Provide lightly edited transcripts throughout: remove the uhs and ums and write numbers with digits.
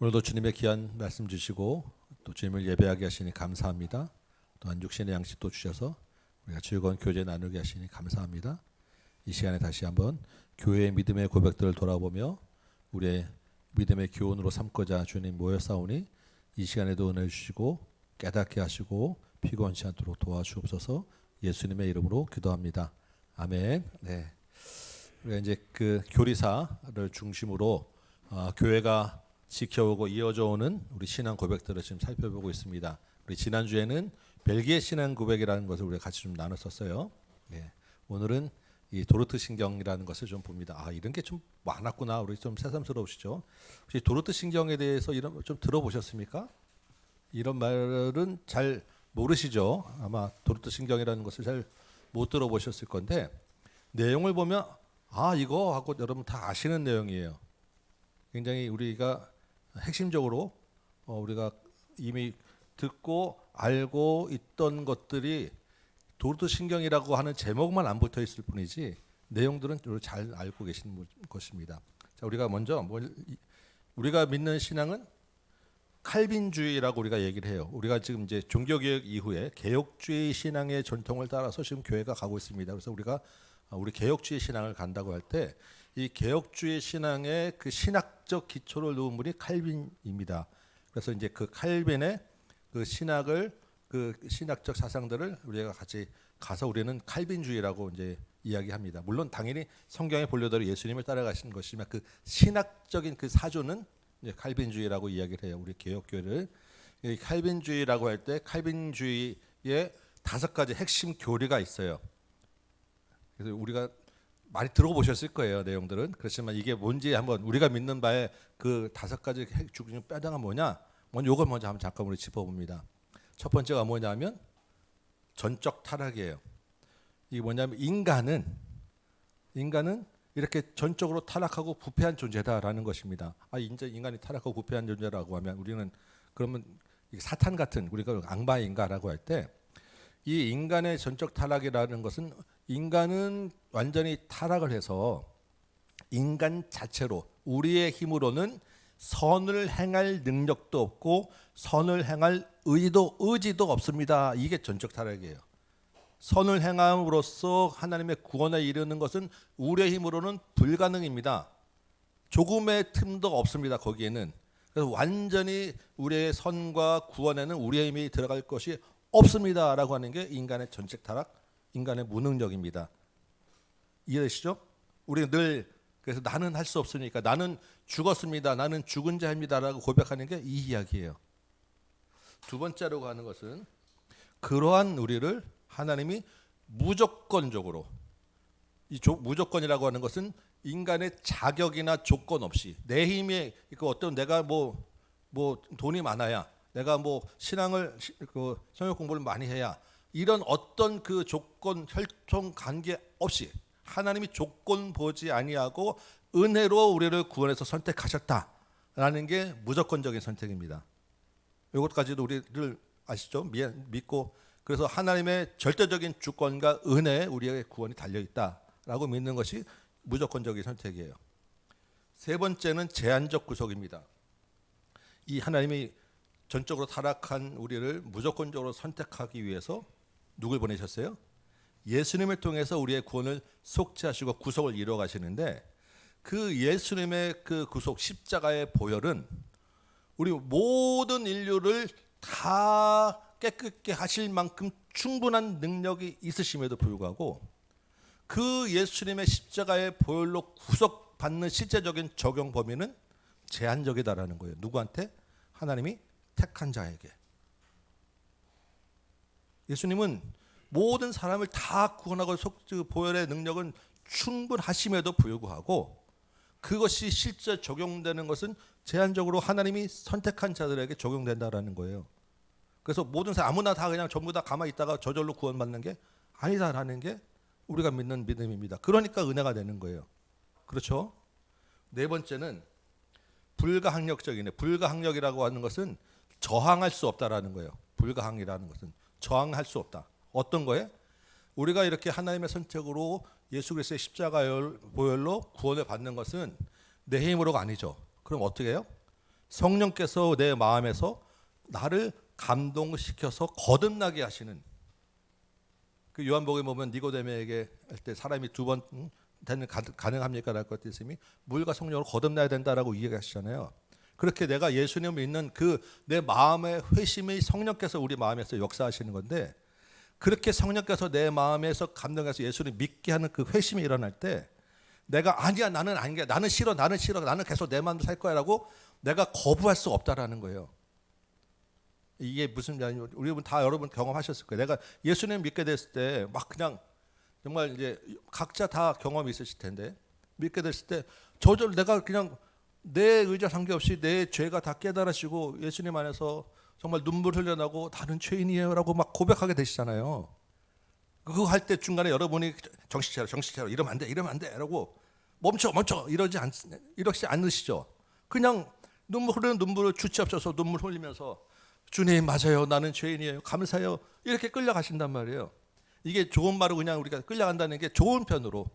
오늘도 주님의 귀한 말씀 주시고 또 주님을 예배하게 하시니 감사합니다. 또한 육신의 양식도 주셔서 우리가 즐거운 교제 나누게 하시니 감사합니다. 이 시간에 다시 한번 교회의 믿음의 고백들을 돌아보며 우리의 믿음의 교훈으로 삼고자 주님 모여싸우니 이 시간에도 은혜 주시고 깨닫게 하시고 피곤치 않도록 도와주옵소서. 예수님의 이름으로 기도합니다. 아멘. 네. 우리가 이제 그 교리사를 중심으로 교회가 지켜오고 이어져 오는 우리 신앙 고백들을 지금 살펴보고 있습니다. 우리 지난주에는 벨기에 신앙 고백이라는 것을 우리가 같이 좀 나눴었어요. 네. 오늘은 이 도르트 신경이라는 것을 좀 봅니다. 이런 게 좀 많았구나. 우리 좀 새삼스러우시죠? 혹시 도르트 신경에 대해서 이런 좀 들어보셨습니까? 이런 말은 잘 모르시죠? 아마 도르트 신경이라는 것을 잘 못 들어보셨을 건데 내용을 보면 이거 하고 여러분 다 아시는 내용이에요. 굉장히 우리가 핵심적으로 우리가 이미 듣고 알고 있던 것들이 도르트 신경이라고 하는 제목만 안 붙어 있을 뿐이지 내용들은 잘 알고 계시는 것입니다. 자, 우리가 먼저 우리가 믿는 신앙은 칼빈주의라고 우리가 얘기를 해요. 우리가 지금 이제 종교개혁 이후에 개혁주의 신앙의 전통을 따라서 지금 교회가 가고 있습니다. 그래서 우리가 우리 개혁주의 신앙을 간다고 할 때 이 개혁주의 신앙의 그 신학적 기초를 놓은 분이 칼빈입니다. 그래서 이제 그 칼빈의 그 신학을 그 신학적 사상들을 우리가 같이 가서 우리는 칼빈주의라고 이제 이야기합니다. 물론 당연히 성경의 본료대로 예수님을 따라가시는 것이지만 그 신학적인 그 사조는 이제 칼빈주의라고 이야기를 해요. 우리 개혁교회를 이 칼빈주의라고 할 때 칼빈주의의 5가지 핵심 교리가 있어요. 그래서 우리가 많이 들어보셨을 거예요, 내용들은. 그렇지만 이게 뭔지 한번 우리가 믿는 바에 그 5가지 핵심 뼈대가 뭐냐? 이걸 먼저 한번 잠깐 우리 짚어봅니다. 첫 번째가 뭐냐면 전적 타락이에요. 이게 뭐냐면 인간은 이렇게 전적으로 타락하고 부패한 존재다라는 것입니다. 이제 인간이 타락하고 부패한 존재라고 하면 우리는 그러면 사탄 같은 우리가 악마인가라고 할 때 이 인간의 전적 타락이라는 것은 인간은 완전히 타락을 해서 인간 자체로 우리의 힘으로는 선을 행할 능력도 없고 선을 행할 의지도 없습니다. 이게 전적 타락이에요. 선을 행함으로써 하나님의 구원에 이르는 것은 우리의 힘으로는 불가능입니다. 조금의 틈도 없습니다. 거기에는. 그래서 완전히 우리의 선과 구원에는 우리의 힘이 들어갈 것이 없습니다라고 하는 게 인간의 전적 타락, 인간의 무능력입니다. 이해되시죠? 우리가 늘 그래서 나는 할 수 없으니까 나는 죽었습니다. 나는 죽은 자입니다라고 고백하는 게 이 이야기예요. 두 번째로 가는 것은 그러한 우리를 하나님이 무조건적으로 무조건이라고 하는 것은 인간의 자격이나 조건 없이 내 힘에 어떤 내가 뭐 돈이 많아야 내가 신앙을 성역 공부를 많이 해야 이런 어떤 그 조건 혈통 관계 없이 하나님이 조건 보지 아니하고 은혜로 우리를 구원해서 선택하셨다라는 게 무조건적인 선택입니다. 이것까지도 우리를 아시죠? 믿고 그래서 하나님의 절대적인 주권과 은혜에 우리의 구원이 달려있다라고 믿는 것이 무조건적인 선택이에요. 세 번째는 제한적 구속입니다. 이 하나님이 전적으로 타락한 우리를 무조건적으로 선택하기 위해서 누굴 보내셨어요? 예수님을 통해서 우리의 구원을 속죄하시고 구속을 이루어 가시는데 그 예수님의 그 구속 십자가의 보혈은 우리 모든 인류를 다 깨끗게 하실 만큼 충분한 능력이 있으심에도 불구하고 그 예수님의 십자가의 보혈로 구속받는 실제적인 적용 범위는 제한적이다라는 거예요. 누구한테? 하나님이 택한 자에게. 예수님은 모든 사람을 다 구원하고 보혈의 능력은 충분하심에도 불구하고 그것이 실제 적용되는 것은 제한적으로 하나님이 선택한 자들에게 적용된다라는 거예요. 그래서 모든 사람 아무나 다 그냥 전부 다 가만히 있다가 저절로 구원받는 게 아니다라는 게 우리가 믿는 믿음입니다. 그러니까 은혜가 되는 거예요. 그렇죠? 네 번째는 불가항력적이네. 불가항력이라고 하는 것은 저항할 수 없다라는 거예요. 불가항이라는 것은 저항할 수 없다. 어떤 거에? 우리가 이렇게 하나님의 선택으로 예수 그리스도의 십자가 보혈로 구원을 받는 것은 내 힘으로가 아니죠. 그럼 어떻게 해요? 성령께서 내 마음에서 나를 감동시켜서 거듭나게 하시는, 그 요한복음에 보면 니고데모에게 할 때 사람이 두 번 되는 가능합니까? 라고 했더니 물과 성령으로 거듭나야 된다라고 이야기하시잖아요. 그렇게 내가 예수님을 믿는 그 내 마음의 회심의 성령께서 우리 마음에서 역사하시는 건데, 그렇게 성령께서 내 마음에서 감동해서 예수를 믿게 하는 그 회심이 일어날 때 내가 아니야, 나는 아니야, 나는 싫어, 나는 계속 내 마음대로 살 거야라고 내가 거부할 수 없다라는 거예요. 이게 무슨 말이냐면, 우리 다 여러분 경험하셨을 거예요. 내가 예수님 믿게 됐을 때 막 그냥 정말 이제 각자 다 경험이 있으실 텐데, 믿게 됐을 때 저절로 내가 그냥 내 의자 상관없이 내 죄가 다 깨달으시고 예수님 안에서 정말 눈물 흘려나고 나는 죄인이에요라고 막 고백하게 되시잖아요. 그거 할 때 중간에 여러분이 정신 차려 이러면 안 돼라고 멈춰 이러지 않으시죠. 그냥 눈물 흐르는 눈물을 주체 없어서 눈물 흘리면서 주님 맞아요, 나는 죄인이에요, 감사해요, 이렇게 끌려가신단 말이에요. 이게 좋은 말로 그냥 우리가 끌려간다는 게 좋은 편으로,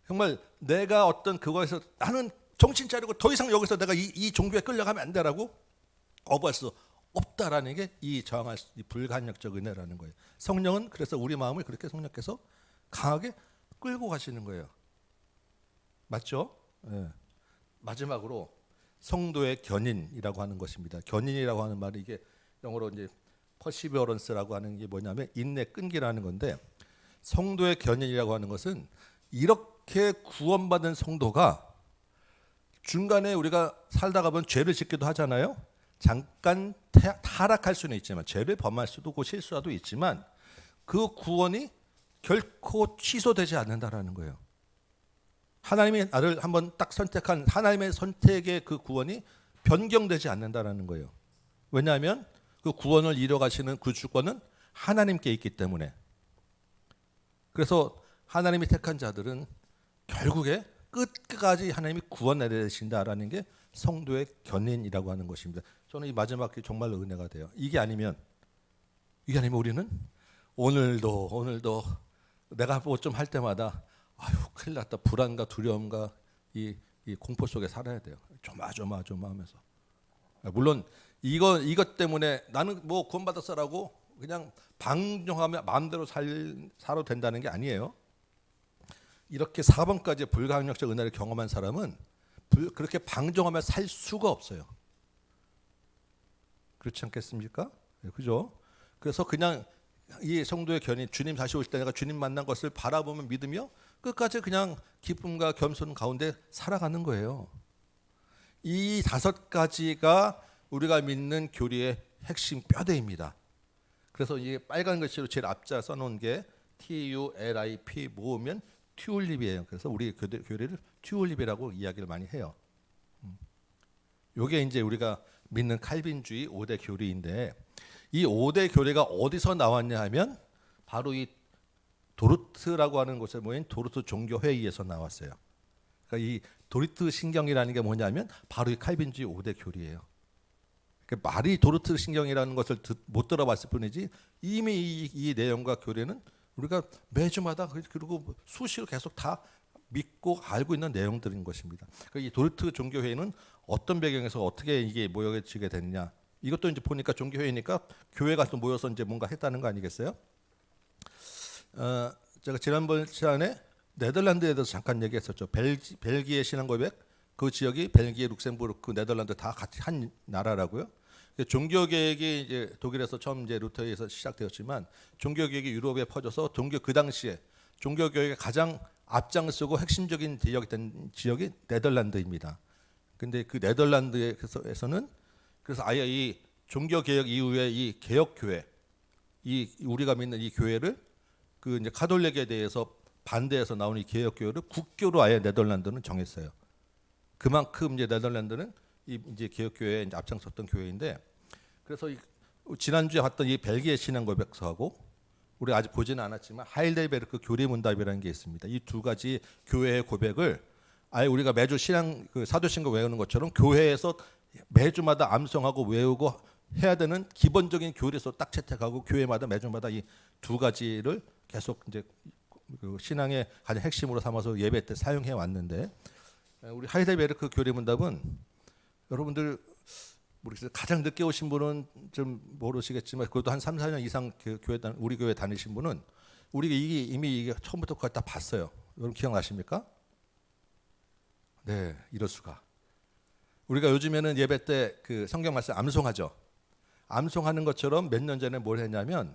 정말 내가 어떤 그거에서 나는 정신 차리고 더 이상 여기서 내가 이 종교에 끌려가면 안 되라고 거부할 수 없다라는 게 이 저항할 이 불간역적 은혜라는 거예요. 성령은 그래서 우리 마음을 그렇게 성령께서 강하게 끌고 가시는 거예요. 맞죠? 네. 마지막으로 성도의 견인이라고 하는 것입니다. 견인이라고 하는 말이 이게 영어로 이제 퍼시비어런스라고 하는 게 뭐냐면 인내, 끈기라는 건데, 성도의 견인이라고 하는 것은 이렇게 구원받은 성도가 중간에 우리가 살다가 보면 죄를 짓기도 하잖아요. 잠깐 타락할 수는 있지만, 죄를 범할 수도 있고 실수도 있지만 그 구원이 결코 취소되지 않는다라는 거예요. 하나님이 나를 한번 딱 선택한 하나님의 선택의 그 구원이 변경되지 않는다라는 거예요. 왜냐하면 그 구원을 이뤄가시는 그 주권은 하나님께 있기 때문에. 그래서 하나님이 택한 자들은 결국에 끝까지 하나님이 구원해 내신다라는 게 성도의 견인이라고 하는 것입니다. 저는 이 마지막 게 정말 은혜가 돼요. 이게 아니면 우리는 오늘도 내가 뭐 좀 할 때마다 아유 큰일 났다, 불안과 두려움과 이 공포 속에 살아야 돼요. 조마조마하면서. 물론 이것 때문에 나는 뭐 구원받았어라고 그냥 방종하며 마음대로 살아도 된다는 게 아니에요. 이렇게 4번까지 불가항력적 은혜를 경험한 사람은 그렇게 방종하며 살 수가 없어요. 그렇지 않겠습니까? 그죠? 그래서 그냥 이 성도의 견인, 주님 다시 올 때 내가 주님 만난 것을 바라보며 믿으며 끝까지 그냥 기쁨과 겸손 가운데 살아가는 거예요. 이 5가지가 우리가 믿는 교리의 핵심 뼈대입니다. 그래서 이 빨간 글씨로 제일 앞자 써놓은 게 TULIP 모으면 튤립이에요. 그래서 우리 교리를 튤립이라고 이야기를 많이 해요. 이게 이제 우리가 믿는 칼빈주의 5대 교리인데, 이 5대 교리가 어디서 나왔냐 하면 바로 이 도르트라고 하는 곳에 모인 도르트 종교회의에서 나왔어요. 그러니까 이 도르트 신경이라는 게 뭐냐면 바로 이 칼빈주의 5대 교리예요. 그러니까 말이 도르트 신경이라는 것을 못 들어봤을 뿐이지 이미 이 내용과 교리는 우리가 매주마다 그리고 수시로 계속 다 믿고 알고 있는 내용들인 것입니다. 그러니까 이 도르트 종교회의는 어떤 배경에서 어떻게 이게 모여지게 됐냐? 이것도 이제 보니까 종교회의니까 교회가 또 모여서 이제 뭔가 했다는 거 아니겠어요? 제가 지난번 시간에 네덜란드에 대해서 잠깐 얘기했었죠. 벨기에 신앙고백, 그 지역이 벨기에, 룩셈부르크, 네덜란드 다 같이 한 나라라고요. 종교 개혁이 이제 독일에서 처음 이제 루터에서 시작되었지만 종교 개혁이 유럽에 퍼져서 그 당시에 종교 개혁에 가장 앞장서고 핵심적인 지역이 네덜란드입니다. 근데 그 네덜란드에서는 그래서 아예 이 종교 개혁 이후에 이 개혁 교회, 이 우리가 믿는 이 교회를 그 이제 카톨릭에 대해서 반대해서 나온 이 개혁 교회를 국교로 아예 네덜란드는 정했어요. 그만큼 이제 네덜란드는 이제 개혁 교회에 이제 앞장섰던 교회인데, 그래서 지난주에 봤던 이 벨기에 신앙 고백서하고 우리 아직 보지는 않았지만 하일델베르크 교리 문답이라는 게 있습니다. 이 2가지 교회의 고백을 아예 우리가 매주 그 사도신경 외우는 것처럼 교회에서 매주마다 암송하고 외우고 해야 되는 기본적인 교리서 딱 채택하고 교회마다 매주마다 이 2가지를 계속 이제 그 신앙의 가장 핵심으로 삼아서 예배 때 사용해 왔는데, 우리 하이델베르크 교리 문답은 여러분들 모르겠어요. 가장 늦게 오신 분은 좀 모르시겠지만 그래도 한 3, 4년 이상 우리 교회 다니신 분은 우리가 이미 이게 처음부터까지 다 봤어요. 여러분 기억나십니까? 네, 이럴 수가. 우리가 요즘에는 예배 때 그 성경 말씀 암송하죠. 암송하는 것처럼 몇 년 전에 뭘 했냐면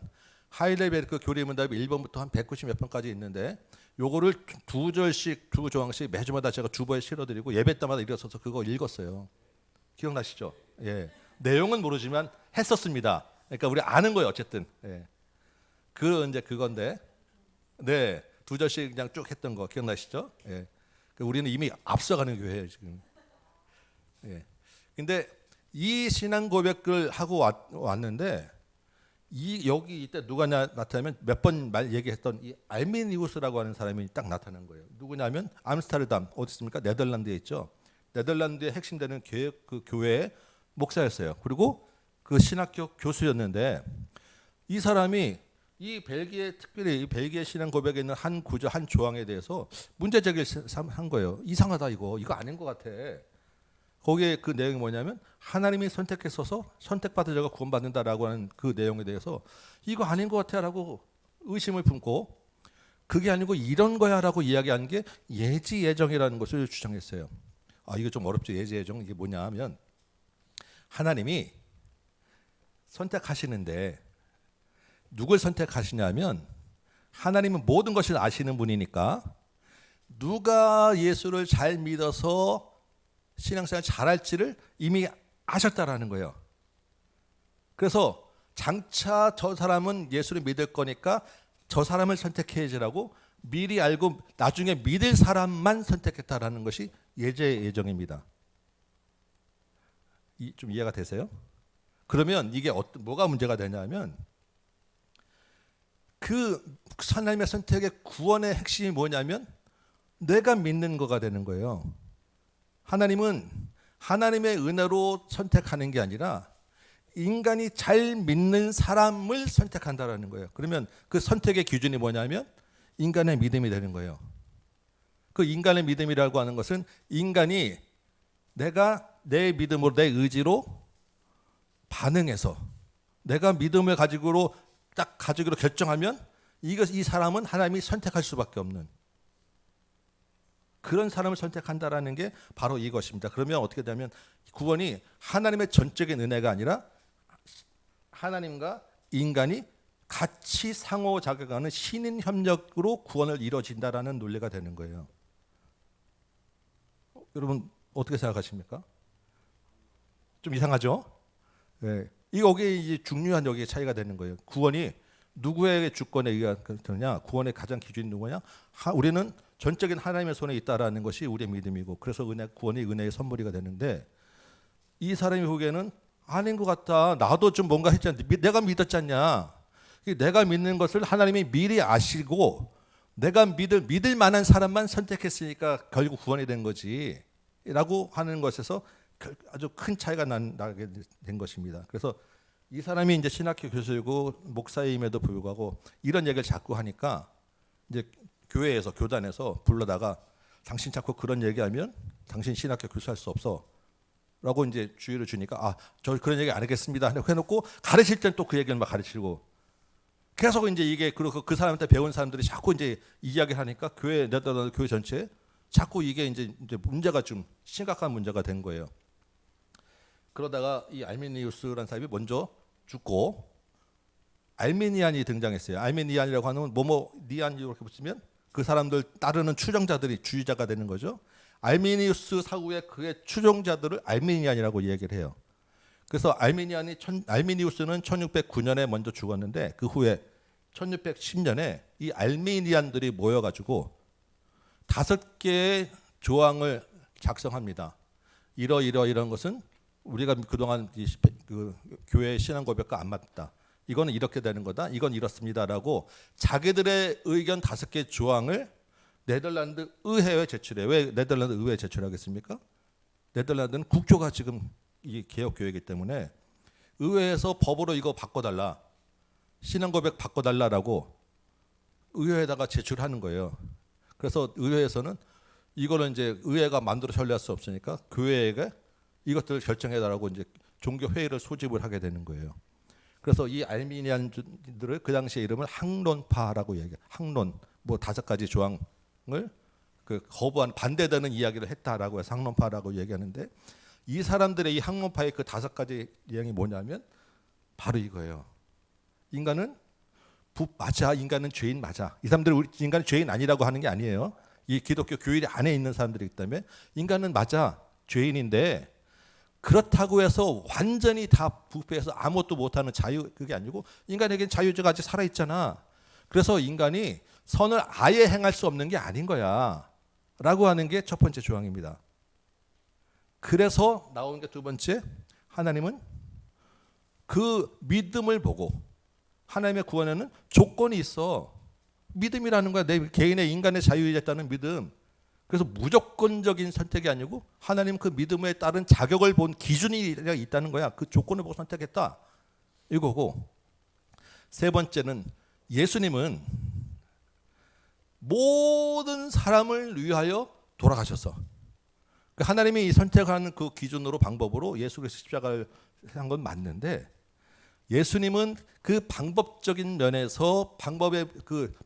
하이레벨 그 교리문답이 1번부터 한 190 몇 번까지 있는데 요거를 두 절씩 두 조항씩 매주마다 제가 주보에 실어드리고 예배 때마다 일어서서 그거 읽었어요. 기억나시죠? 예. 내용은 모르지만 했었습니다. 그러니까 우리 아는 거예요, 어쨌든. 예. 이제 그건데, 네, 두 절씩 그냥 쭉 했던 거 기억나시죠? 예. 우리는 이미 앞서가는 교회예요 지금. 예. 근데 이 신앙 고백을 하고 왔는데 여기 이때 누가 나타나면 몇 번 얘기했던 이 알미니우스라고 하는 사람이 딱 나타난 거예요. 누구냐면 암스테르담 어디 있습니까? 네덜란드에 있죠. 네덜란드의 핵심되는 교회의 목사였어요. 그리고 그 신학교 교수였는데 이 사람이 특별히 이 벨기에 신앙 고백에 있는 한 구조 한 조항에 대해서 문제 제기를 한 거예요. 이상하다 이거 아닌 것 같아. 거기에 그 내용이 뭐냐면 하나님이 선택했어서 선택받은 자가 구원받는다라고 하는 그 내용에 대해서 이거 아닌 것 같아라고 의심을 품고 그게 아니고 이런 거야라고 이야기한 게 예지예정이라는 것을 주장했어요. 이거 좀 어렵죠. 예지예정 이게 뭐냐 하면 하나님이 선택하시는데 누굴 선택하시냐면 하나님은 모든 것을 아시는 분이니까 누가 예수를 잘 믿어서 신앙생활 잘할지를 이미 아셨다라는 거예요. 그래서 장차 저 사람은 예수를 믿을 거니까 저 사람을 선택해야지라고 미리 알고 나중에 믿을 사람만 선택했다라는 것이 예정입니다. 좀 이해가 되세요? 그러면 이게 뭐가 문제가 되냐면 그 하나님의 선택의 구원의 핵심이 뭐냐면 내가 믿는 거가 되는 거예요. 하나님은 하나님의 은혜로 선택하는 게 아니라 인간이 잘 믿는 사람을 선택한다라는 거예요. 그러면 그 선택의 기준이 뭐냐면 인간의 믿음이 되는 거예요. 그 인간의 믿음이라고 하는 것은 인간이 내가 내 믿음으로 내 의지로 반응해서 내가 믿음을 가지고 딱 가지기로 결정하면 이 사람은 하나님이 선택할 수밖에 없는 그런 사람을 선택한다라는 게 바로 이것입니다. 그러면 어떻게 되냐면 구원이 하나님의 전적인 은혜가 아니라 하나님과 인간이 같이 상호작용하는 신인 협력으로 구원을 이루어진다라는 논리가 되는 거예요. 여러분 어떻게 생각하십니까? 좀 이상하죠? 네. 여기에 이제 중요한 여기에 차이가 되는 거예요. 구원이 누구의 주권에 의하냐? 구원의 가장 기준이 누구냐? 우리는 전적인 하나님의 손에 있다라는 것이 우리의 믿음이고 그래서 구원이 은혜의 선물이가 되는데 이 사람이 보기에는 아닌 것 같다. 나도 좀 뭔가 했잖아. 내가 믿었지 않냐? 내가 믿는 것을 하나님이 미리 아시고 내가 믿을 만한 사람만 선택했으니까 결국 구원이 된 거지 라고 하는 것에서 아주 큰 차이가 나게 된 것입니다. 그래서 이 사람이 이제 신학교 교수이고 목사임에도 불구하고 이런 얘기를 자꾸 하니까 이제 교회에서 교단에서 불러다가 당신 자꾸 그런 얘기하면 당신 신학교 교수할 수 없어 라고 이제 주의를 주니까 저 그런 얘기 안 하겠습니다 해놓고 가르칠 때는 또 그 얘기를 막 가르치고 계속 이제 이게 그 사람한테 배운 사람들이 자꾸 이제 이야기를 하니까 교회 전체에 자꾸 이게 이제 문제가 좀 심각한 문제가 된 거예요. 그러다가 이 알미니우스라는 사람이 먼저 죽고 알미니안이 등장했어요. 알미니안이라고 하는 니안 이렇게 붙이면 그 사람들 따르는 추종자들이 주의자가 되는 거죠. 알미니우스 사후에 그의 추종자들을 알미니안이라고 얘기를 해요. 그래서 알미니우스는 1609년에 먼저 죽었는데 그 후에 1610년에 이 알미니안들이 모여가지고 5개의 조항을 작성합니다. 이런 것은 우리가 그동안 그 교회의 신앙 고백과 안 맞다. 이거는 이렇게 되는 거다. 이건 이렇습니다라고 자기들의 의견 5개 조항을 네덜란드 의회에 제출해요. 왜 네덜란드 의회에 제출하겠습니까? 네덜란드는 국교가 지금 이 개혁 교회이기 때문에 의회에서 법으로 이거 바꿔달라. 신앙 고백 바꿔달라라고 의회에다가 제출하는 거예요. 그래서 의회에서는 이거는 이제 의회가 만들어 처리할 수 없으니까 교회에게 이것들을 결정해달라고 이제 종교 회의를 소집을 하게 되는 거예요. 그래서 이 알미니안들을 그 당시에 이름을 항론파라고 얘기해요. 항론 뭐 5가지 조항을 그 거부한 반대되는 이야기를 했다라고 해서 항론파라고 얘기하는데, 이 사람들의 이 항론파의 그 5가지 내용이 뭐냐면 바로 이거예요. 인간은 맞아, 인간은 죄인 맞아. 이 사람들은 인간은 죄인 아니라고 하는 게 아니에요. 이 기독교 교회 안에 있는 사람들이기 때문에 인간은 맞아, 죄인인데 그렇다고 해서 완전히 다 부패해서 아무것도 못하는 자유, 그게 아니고 인간에겐 자유주의가 아직 살아있잖아. 그래서 인간이 선을 아예 행할 수 없는 게 아닌 거야 라고 하는 게 첫 번째 조항입니다. 그래서 나오는 게 두 번째, 하나님은 그 믿음을 보고, 하나님의 구원에는 조건이 있어. 믿음이라는 거야. 내 개인의 인간의 자유에 있다는 믿음. 그래서 무조건적인 선택이 아니고 하나님 그 믿음에 따른 자격을 본 기준이 있다는 거야. 그 조건을 보고 선택했다 이거고, 세 번째는 예수님은 모든 사람을 위하여 돌아가셨어. 하나님이 이 선택하는 그 기준으로, 방법으로 예수 그리스도 십자가를 한 건 맞는데, 예수님은 그 방법적인 면에서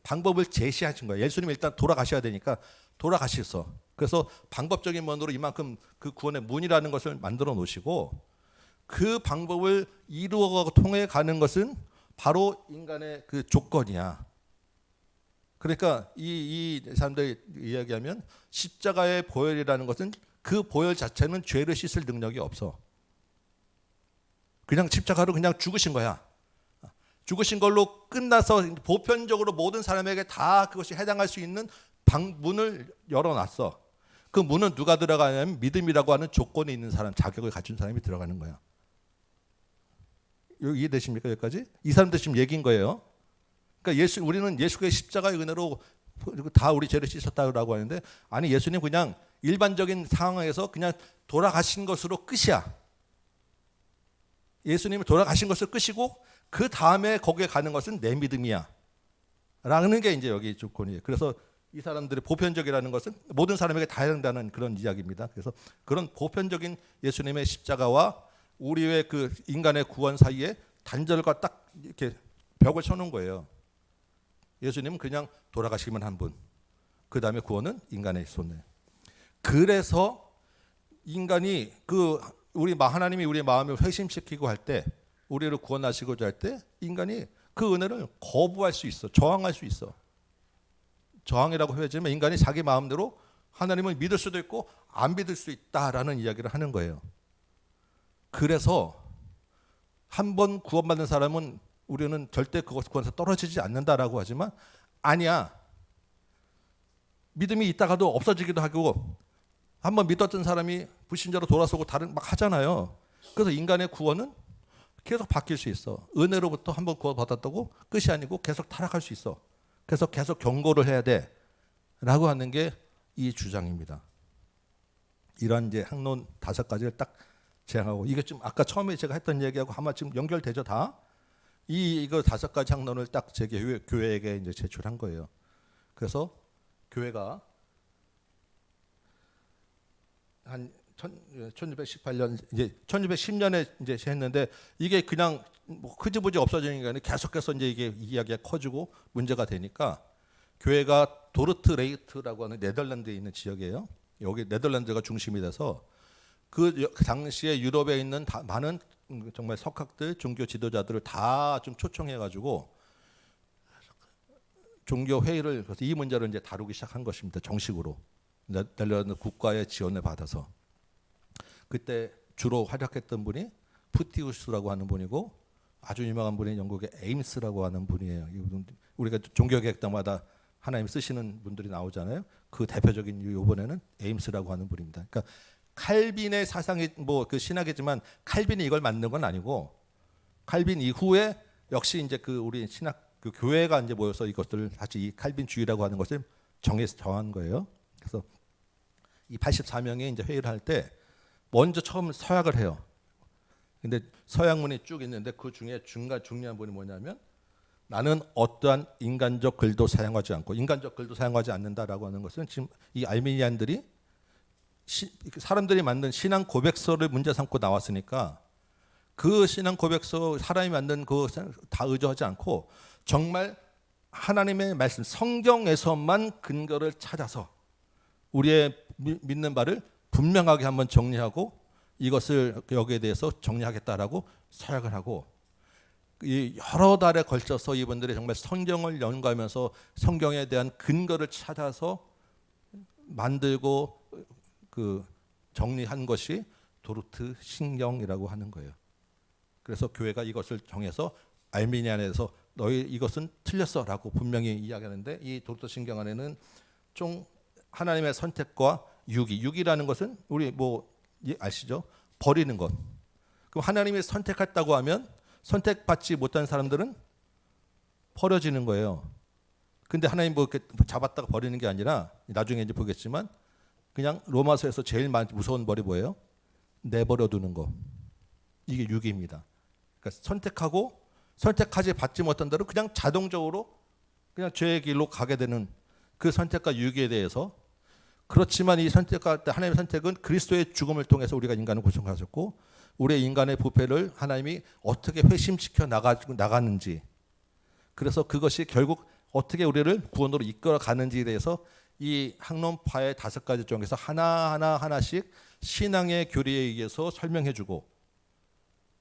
방법을 제시하신 거예요. 예수님이 일단 돌아가셔야 되니까 돌아가셨어. 그래서 방법적인 면으로 이만큼 그 구원의 문이라는 것을 만들어 놓으시고, 그 방법을 이루어가고 통해 가는 것은 바로 인간의 그 조건이야. 그러니까 이 사람들이 이야기하면 십자가의 보혈이라는 것은 그 보혈 자체는 죄를 씻을 능력이 없어. 그냥 십자가로 그냥 죽으신 거야. 죽으신 걸로 끝나서 보편적으로 모든 사람에게 다 그것이 해당할 수 있는 문을 열어놨어. 그 문은 누가 들어가냐면 믿음이라고 하는 조건이 있는 사람, 자격을 갖춘 사람이 들어가는 거야. 이해되십니까? 여기까지? 이 사람들 지금 얘기인 거예요. 그러니까 우리는 예수의 십자가의 은혜로 다 우리 죄를 씻었다고 하는데, 아니, 예수님 그냥 일반적인 상황에서 그냥 돌아가신 것으로 끝이야. 예수님이 돌아가신 것을 끝이고 그 다음에 거기에 가는 것은 내 믿음이야 라는 게 이제 여기 조건이에요. 그래서 이 사람들의 보편적이라는 것은 모든 사람에게 다 해당되는 그런 이야기입니다. 그래서 그런 보편적인 예수님의 십자가와 우리의 그 인간의 구원 사이에 단절과 딱 이렇게 벽을 쳐놓은 거예요. 예수님은 그냥 돌아가시기만 한 분, 그 다음에 구원은 인간의 손에. 그래서 인간이 하나님이 우리의 마음을 회심시키고 할 때, 우리를 구원하시고자 할 때 인간이 그 은혜를 거부할 수 있어. 저항할 수 있어. 저항이라고 해야지만 인간이 자기 마음대로 하나님을 믿을 수도 있고 안 믿을 수 있다라는 이야기를 하는 거예요. 그래서 한 번 구원받는 사람은 우리는 절대 구원에서 떨어지지 않는다라고 하지만, 아니야. 믿음이 있다가도 없어지기도 하고, 한번 믿었던 사람이 불신자로 돌아서고 다른 막 하잖아요. 그래서 인간의 구원은 계속 바뀔 수 있어. 은혜로부터 한번 구원받았다고 끝이 아니고 계속 타락할 수 있어. 그래서 계속 경고를 해야 돼 라고 하는 게 이 주장입니다. 이런 이제 항론 5가지를 딱 제안하고, 이게 좀 아까 처음에 제가 했던 얘기하고 아마 지금 연결되죠 다? 이거 5가지 항론을 딱 제 교회에게 이제 제출한 거예요. 그래서 교회가 한 1918년 이제 1910년에 이제 했는데, 이게 그냥 뭐 흐지부지 없어지는 게 아니라 계속해서 이제 이게 이야기가 커지고 문제가 되니까, 교회가 도르트 레이트라고 하는 네덜란드에 있는 지역이에요. 여기 네덜란드가 중심이 돼서 그 당시에 유럽에 있는 많은 정말 석학들, 종교 지도자들을 다 좀 초청해가지고 종교 회의를, 그래서 이 문제를 이제 다루기 시작한 것입니다. 정식으로 네덜란드 국가의 지원을 받아서. 그때 주로 활약했던 분이 푸티우스라고 하는 분이고, 아주 유명한 분이 영국의 에임스라고 하는 분이에요. 우리가 종교개혁당마다 하나님 쓰시는 분들이 나오잖아요. 그 대표적인 이번에는 에임스라고 하는 분입니다. 그러니까 칼빈의 사상이 뭐 그 신학이지만 칼빈이 이걸 만든 건 아니고, 칼빈 이후에 역시 이제 그 우리 신학 그 교회가 이제 모여서 이것들을 다시 이 칼빈주의라고 하는 것을 정한 거예요. 그래서 이 84명이 이제 회의를 할 때 먼저 처음 서약을 해요. 근데 서약문이 쭉 있는데 그 중에 중요한 분이 뭐냐면, 나는 어떠한 인간적 글도 사용하지 않는다라고 하는 것은 지금 이 알미니안들이 사람들이 만든 신앙 고백서를 문제 삼고 나왔으니까 그 신앙 고백서 사람이 만든 그 다 의존하지 않고 정말 하나님의 말씀 성경에서만 근거를 찾아서 우리의 믿는 바를 분명하게 한번 정리하고 이것을 여기에 대해서 정리하겠다라고 서약을 하고 이 여러 달에 걸쳐서 이분들이 정말 성경을 연구하면서 성경에 대한 근거를 찾아서 만들고 그 정리한 것이 도르트 신경이라고 하는 거예요. 그래서 교회가 이것을 정해서 알미니안에서 너희 이것은 틀렸어라고 분명히 이야기하는데 이 도르트 신경 안에는 좀 하나님의 선택과 유기라는 것은 우리 뭐 아시죠? 버리는 것. 그럼 하나님이 선택했다고 하면 선택받지 못한 사람들은 버려지는 거예요. 근데 하나님 뭐 이렇게 잡았다가 버리는 게 아니라 나중에 이제 보겠지만 그냥 로마서에서 제일 무서운 벌이 뭐예요? 내버려 두는 거. 이게 유기입니다. 그러니까 선택하고 선택하지 받지 못한 대로 그냥 자동적으로 그냥 죄의 길로 가게 되는 그 선택과 유기에 대해서 그렇지만 이 선택과 하나님의 선택은 그리스도의 죽음을 통해서 우리가 인간을 구성하셨고 우리의 인간의 부패를 하나님이 어떻게 회심시켜 나가는지 그래서 그것이 결국 어떻게 우리를 구원으로 이끌어 가는지에 대해서 이 학론파의 5가지 중에서 하나씩 신앙의 교리에 의해서 설명해주고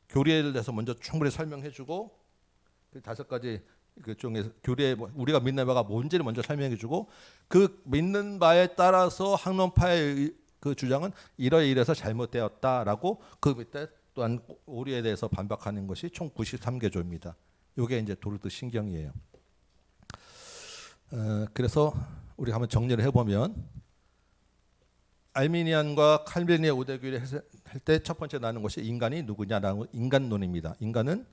교리에 대해서 먼저 충분히 설명해주고 그 5가지 그 중에서 교리에 우리가 믿는 바가 뭔지를 먼저 설명해주고 그 믿는 바에 따라서 학론파의 그 주장은 이래서 잘못되었다라고 그 밑에 또한 오류에 대해서 반박하는 것이 총 93개조입니다. 이게 이제 도르트 신경이에요. 그래서 우리가 한번 정리를 해보면 알미니안과 칼빈의 오대교를 할 때 첫 번째 나누는 것이 인간이 누구냐라는 인간론입니다. 인간은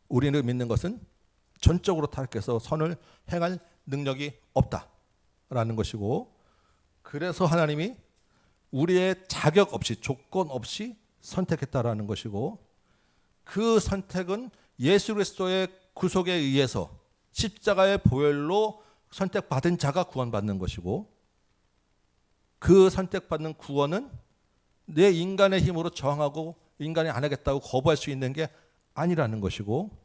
우리를 믿는 것은 전적으로 타락해서 선을 행할 능력이 없다라는 것이고 그래서 하나님이 우리의 자격 없이 조건 없이 선택했다라는 것이고 그 선택은 예수 그리스도의 구속에 의해서 십자가의 보혈로 선택받은 자가 구원받는 것이고 그 선택받는 구원은 내 인간의 힘으로 저항하고 인간이 안 하겠다고 거부할 수 있는 게 아니라는 것이고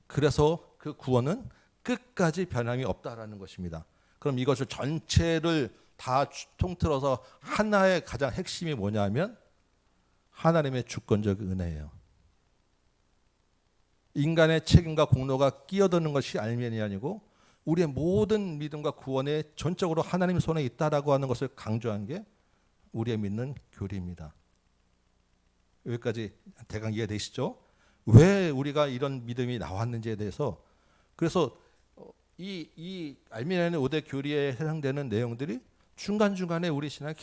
그래서 그 구원은 끝까지 변함이 없다라는 것입니다. 그럼 이것을 전체를 다 통틀어서 하나의 가장 핵심이 뭐냐면 하나님의 주권적 은혜예요. 인간의 책임과 공로가 끼어드는 것이 알미니안이고 우리의 모든 믿음과 구원에 전적으로 하나님 손에 있다라고 하는 것을 강조한 게 우리의 믿는 교리입니다. 여기까지 대강 이해되시죠? 왜 우리가 이런 믿음이 나왔는지에 대해서 그래서 이 알미니안의 5대 교리에 해당되는 내용들이 중간중간에 우리 신앙에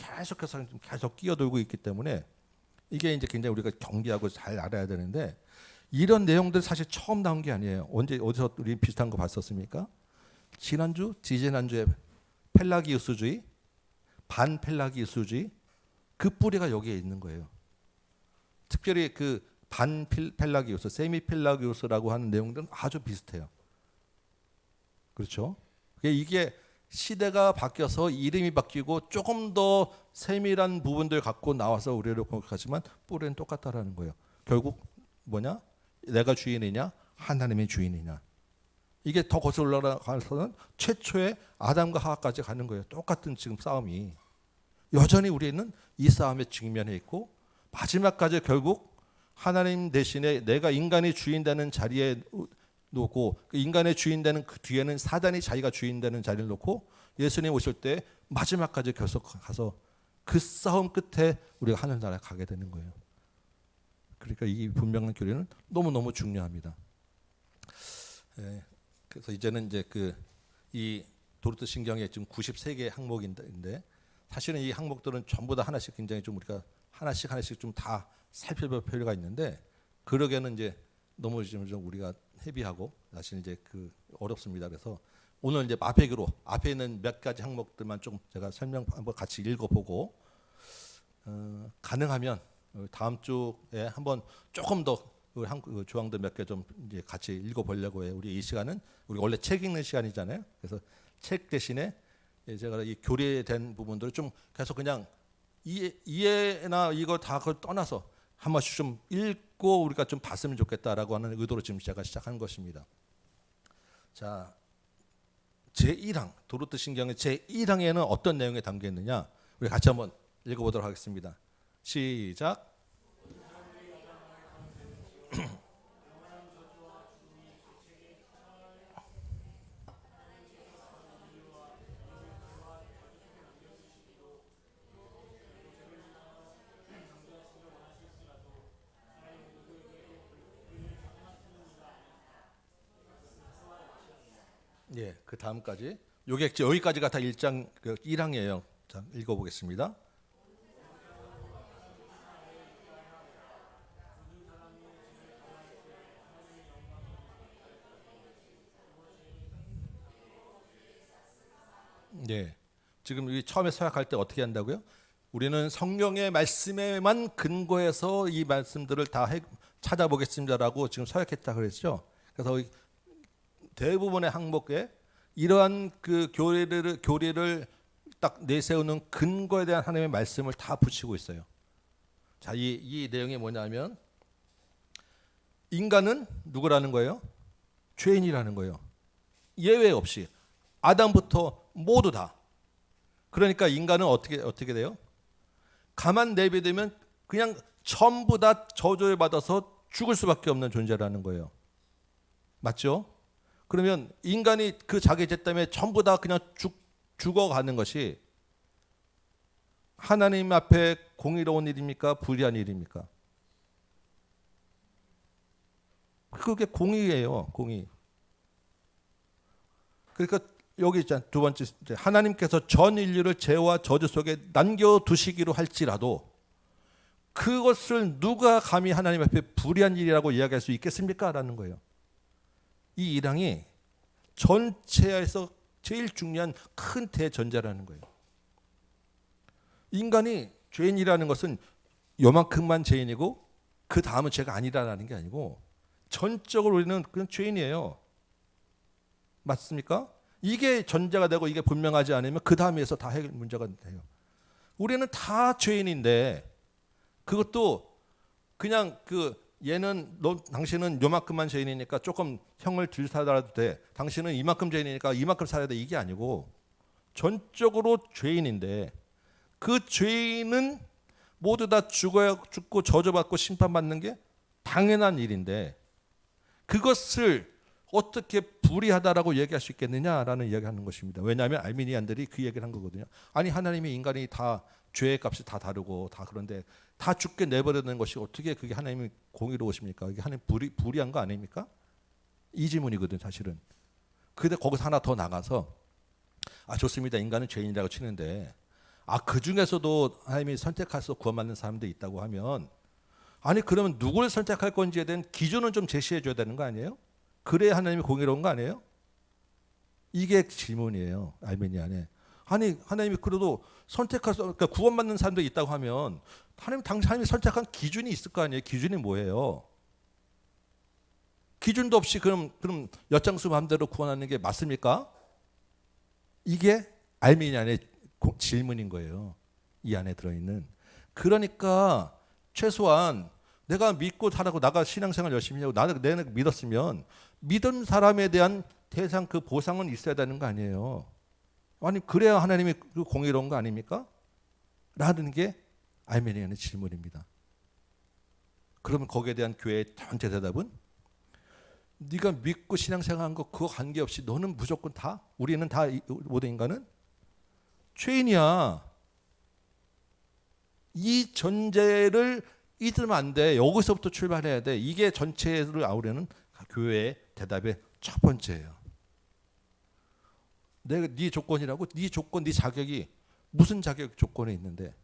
계속 끼어들고 있기 때문에 이게 이제 굉장히 우리가 경계하고 잘 알아야 되는데 이런 내용들 사실 처음 나온 게 아니에요. 어디서 우리 비슷한 거 봤었습니까? 지지난주에 펠라기우스주의, 반펠라기우스주의 그 뿌리가 여기에 있는 거예요. 특별히 그 반펠라기우스, 세미펠라기우스라고 하는 내용들은 아주 비슷해요. 그렇죠? 이게 시대가 바뀌어서 이름이 바뀌고 조금 더 세밀한 부분들 갖고 나와서 우리를 공격하지만 뿌리는 똑같다라는 거예요. 결국 뭐냐? 내가 주인이냐? 하나님의 주인이냐? 이게 더 거슬러 올라가서는 최초의 아담과 하와까지 가는 거예요. 똑같은 지금 싸움이. 여전히 우리는 이 싸움에 직면해 있고 마지막까지 결국 하나님 대신에 내가 인간이 주인 되는 자리에 놓고 그 인간의 주인 되는 그 뒤에는 사단이 자기가 주인 되는 자리를 놓고 예수님 오실 때 마지막까지 계속 가서 그 싸움 끝에 우리가 하늘나라에 가게 되는 거예요. 그러니까 이 분명한 교리는 너무너무 중요합니다. 그래서 이제는 이제 이 도르트 신경에 지금 93개 항목인데 사실은 이 항목들은 전부 다 하나씩 굉장히 좀 우리가 하나씩 좀 다 살펴볼 필요가 있는데 그러기에는 이제 너무 좀 우리가 헤비하고 사실 이제 어렵습니다. 그래서 오늘 이제 앞에 있는 몇 가지 항목들만 좀 제가 설명 한번 같이 읽어보고 가능하면 다음 주에 한번 조금 더 조항들 몇 개 좀 이제 같이 읽어보려고 해요. 우리 이 시간은 우리 원래 책 읽는 시간이잖아요. 그래서 책 대신에 제가 이 교리에 된 부분들을 좀 계속 그냥 이해나 이거 다 그걸 떠나서 한 번씩 좀 읽고 우리가 좀 봤으면 좋겠다라고 하는 의도로 지금 제가 시작한 것입니다. 자, 제1항 도르트 신경의 제1항에는 어떤 내용이 담겨 있느냐? 우리 같이 한번 읽어보도록 하겠습니다. 시작. 예, 그 다음까지. 요게 여기까지가 다 1장 1항이에요. 자, 읽어보겠습니다. 네, 지금 이 처음에 서약할 때 어떻게 한다고요? 우리는 성령의 말씀에만 근거해서 이 말씀들을 다 찾아보겠습니다라고 지금 서약했다 그랬죠. 그래서 대부분의 항목에 이러한 그 교리를 딱 내세우는 근거에 대한 하나님의 말씀을 다 붙이고 있어요. 자, 이 내용이 뭐냐면 인간은 누구라는 거예요? 죄인이라는 거예요. 예외 없이 아담부터 모두 다. 그러니까 인간은 어떻게 돼요? 가만 내비두면 그냥 전부 다 저주를 받아서 죽을 수밖에 없는 존재라는 거예요. 맞죠? 그러면 인간이 그 자기 죄 때문에 전부 다 그냥 죽어가는 것이 하나님 앞에 공의로운 일입니까? 불의한 일입니까? 그게 공의예요. 공의. 그러니까 여기 있잖아요. 두 번째, 하나님께서 전 인류를 죄와 저주 속에 남겨두시기로 할지라도 그것을 누가 감히 하나님 앞에 불의한 일이라고 이야기할 수 있겠습니까? 라는 거예요. 이 1항이 전체에서 제일 중요한 큰 대전제라는 거예요. 인간이 죄인이라는 것은 요만큼만 죄인이고 그 다음은 죄가 아니라는 게 아니고 전적으로 우리는 그냥 죄인이에요. 맞습니까? 이게 전제가 되고 이게 분명하지 않으면 그 다음에서 다 해결 문제가 돼요. 우리는 다 죄인인데 그것도 그냥 당신은 요만큼만 죄인이니까 조금 형을 덜 살아도 돼. 당신은 이만큼 죄인이니까 이만큼 살아야 돼. 이게 아니고 전적으로 죄인인데 그 죄인은 모두 다 죽고 저주받고 심판받는 게 당연한 일인데 그것을 어떻게 불의하다라고 얘기할 수 있겠느냐라는 이야기하는 것입니다. 왜냐하면 알미니안들이 그 얘기를 한 거거든요. 아니 하나님이 인간이 다 죄의 값이 다 다르고 다 그런데 다 죽게 내버려두는 것이 어떻게 그게 하나님이 공의로우십니까? 이게 하나님 불의한 거 아닙니까? 이 질문이거든 사실은. 근데 거기서 하나 더 나가서 좋습니다. 인간은 죄인이라고 치는데 그 중에서도 하나님이 선택해서 구원받는 사람들이 있다고 하면 아니 그러면 누구를 선택할 건지에 대한 기준은 좀 제시해 줘야 되는 거 아니에요? 그래야 하나님이 공의로운 거 아니에요? 이게 질문이에요. 알미니안에. 아니 하나님이 그래도 선택해서 그러니까 구원받는 사람들이 있다고 하면 하나님이 선택한 기준이 있을 거 아니에요? 기준이 뭐예요? 기준도 없이 그럼 엿장수 마음대로 구원하는 게 맞습니까? 이게 알미니안의 질문인 거예요. 이 안에 들어있는. 그러니까 최소한 내가 믿고 살아고 나가 신앙생활 열심히 하고 내가 믿었으면 믿은 사람에 대한 대상 그 보상은 있어야 되는 거 아니에요. 아니 그래야 하나님이 공의로운 거 아닙니까? 라는 게 알미니안의 질문입니다. 그러면 거기에 대한 교회의 전체 대답은 네가 믿고 신앙생활한 거 그거 관계없이 너는 무조건 다 우리는 다 모든 인간은 죄인이야. 이 전제를 잊으면 안 돼. 여기서부터 출발해야 돼. 이게 전체를 아우르는 교회의 대답의 첫 번째예요. 네 조건이라고? 네 조건, 네 자격이 무슨 자격 조건에 있는데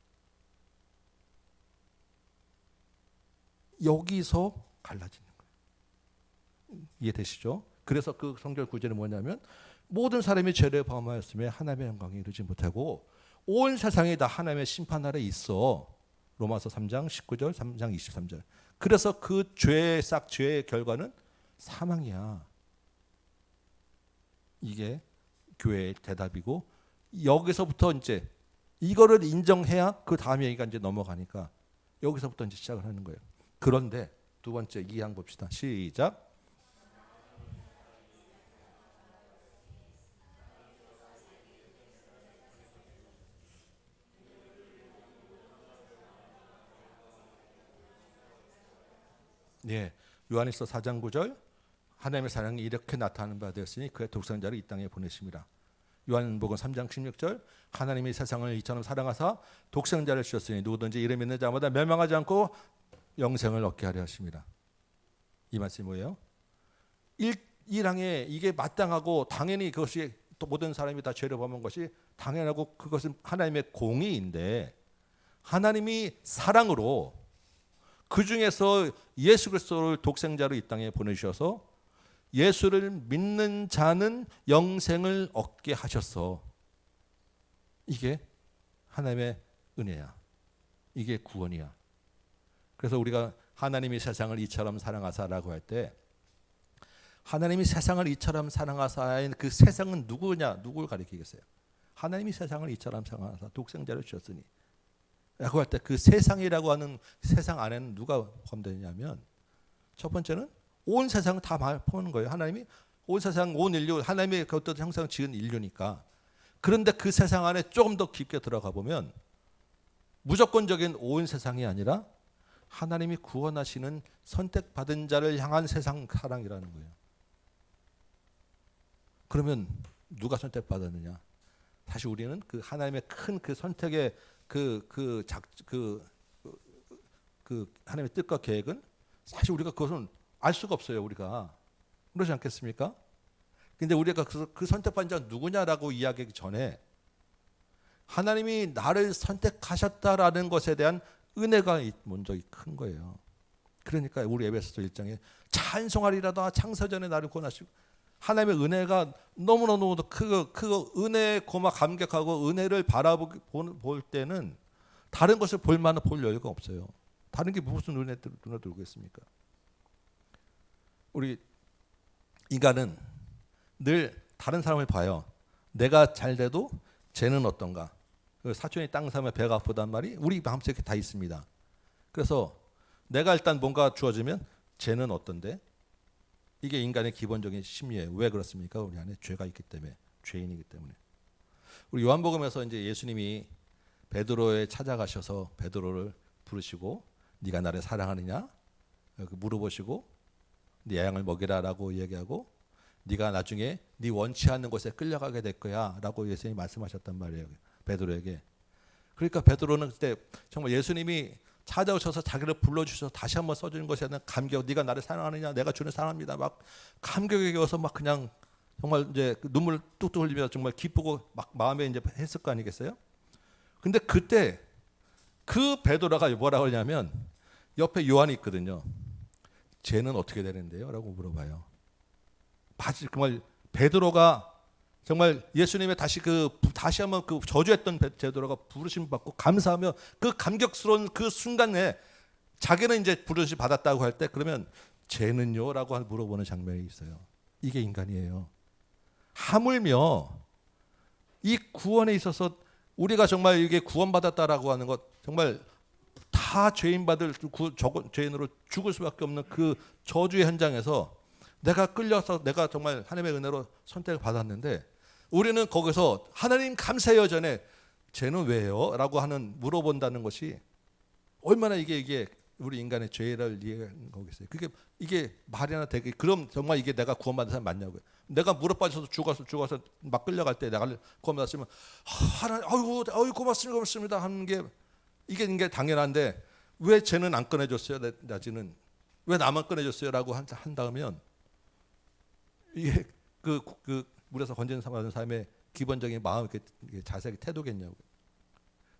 여기서 갈라지는 거예요. 이해되시죠? 그래서 그 성경 구절이 뭐냐면 모든 사람이 죄를 범하였으며 하나님의 영광에 이르지 못하고 온 세상이 다 하나님의 심판 아래 있어. 로마서 3장 19절, 3장 23절. 그래서 그 죄의 결과는 사망이야. 이게 교회의 대답이고 여기서부터 이제 이거를 인정해야 그 다음 얘기가 이제 넘어가니까 여기서부터 이제 시작을 하는 거예요. 그런데 두 번째 이항 봅시다. 시작. 예, 요한일서 4장 9절 하나님의 사랑이 이렇게 나타나는 바 되었으니 그의 독생자를 이 땅에 보내십니다. 요한복음 3장 16절 하나님이 세상을 이처럼 사랑하사 독생자를 주셨으니 누구든지 이름 있는 자마다 멸망하지 않고 영생을 얻게 하려 하십니다. 이 말씀이 뭐예요? 1항에 이게 마땅하고 당연히 그것이 또 모든 사람이 다 죄를 범한 것이 당연하고 그것은 하나님의 공의인데 하나님이 사랑으로 그 중에서 예수 그리스도를 독생자로 이 땅에 보내주셔서 예수를 믿는 자는 영생을 얻게 하셨어. 이게 하나님의 은혜야. 이게 구원이야. 그래서 우리가 하나님이 세상을 이처럼 사랑하사라고 할 때 하나님이 세상을 이처럼 사랑하사의 그 세상은 누구냐? 누굴 가리키겠어요? 하나님이 세상을 이처럼 사랑하사 독생자를 주셨으니 라고 할 때 그 세상이라고 하는 세상 안에는 누가 포함되냐면 첫 번째는 온 세상을 다 포함하는 거예요. 하나님이 온 세상, 온 인류, 하나님의 그 어떤 형상 지은 인류니까. 그런데 그 세상 안에 조금 더 깊게 들어가 보면 무조건적인 온 세상이 아니라 하나님이 구원하시는 선택받은 자를 향한 세상 사랑이라는 거예요. 그러면 누가 선택받았느냐? 사실 우리는 그 하나님의 큰 그 선택의 그 하나님의 뜻과 계획은 사실 우리가 그것은 알 수가 없어요. 우리가 그러지 않겠습니까? 근데 우리가 그 선택받은 자가 누구냐라고 이야기하기 전에 하나님이 나를 선택하셨다라는 것에 대한 은혜가 먼저 큰 거예요. 그러니까 우리 에베소서 1장에 찬송하리라다 창세전에 나를 구원하시고 하나님의 은혜가 너무너무 그 은혜에 고마 감격하고 은혜를 바라볼 때는 다른 것을 볼 만한 볼 여유가 없어요. 다른 게 무슨 눈에 들겠습니까? 우리 인간은 늘 다른 사람을 봐요. 내가 잘 돼도 쟤는 어떤가? 사촌이 땅 사면 배가 아프단 말이 우리 마음속에 다 있습니다. 그래서 내가 일단 뭔가 주어지면 쟤는 어떤데? 이게 인간의 기본적인 심리예요. 왜 그렇습니까? 우리 안에 죄가 있기 때문에, 죄인이기 때문에. 우리 요한복음에서 이제 예수님이 베드로에 찾아가셔서 베드로를 부르시고 네가 나를 사랑하느냐? 물어보시고 네 양을 먹이라라고 얘기하고 네가 나중에 네 원치 않는 곳에 끌려가게 될 거야라고 예수님이 말씀하셨단 말이에요. 베드로에게. 그러니까 베드로는 그때 정말 예수님이 찾아오셔서 자기를 불러주셔서 다시 한번 써주는 것에 대한 감격, 네가 나를 사랑하느냐, 내가 주를 사랑합니다. 막 감격에 겨워서 막 그냥 정말 이제 눈물 뚝뚝 흘리며 정말 기쁘고 막 마음에 이제 했을 거 아니겠어요? 근데 그때 그 베드로가 뭐라고 하냐면 옆에 요한이 있거든요. 쟤는 어떻게 되는데요? 라고 물어봐요. 정말 베드로가 정말 예수님의 다시 한번 그 저주했던 베드로가 부르심 받고 감사하며 그 감격스러운 그 순간에 자기는 이제 부르심 받았다고 할 때 그러면 쟤는요? 라고 물어보는 장면이 있어요. 이게 인간이에요. 하물며 이 구원에 있어서 우리가 정말 이게 구원받았다라고 하는 것 정말 다 죄인받을 죄인으로 죽을 수밖에 없는 그 저주의 현장에서 내가 끌려서 내가 정말 하나님의 은혜로 선택을 받았는데 우리는 거기서 하나님 감사해요 전에 쟤는 왜요? 라고 하는 물어본다는 것이 얼마나 이게 우리 인간의 죄를 이해하는 거겠어요. 이게 말이나 되게 그럼 정말 이게 내가 구원받은 사람 맞냐고요. 내가 무릎 빠져서 죽어서 막 끌려갈 때 내가 구원받았으면 하나님 아이고 고맙습니다 하는 게 이게 당연한데 왜 쟤는 안 꺼내줬어요? 나지는 왜 나만 꺼내줬어요?라고 한다면 이게 물에서 건져받은 사람의 기본적인 마음 자세의 태도겠냐고요.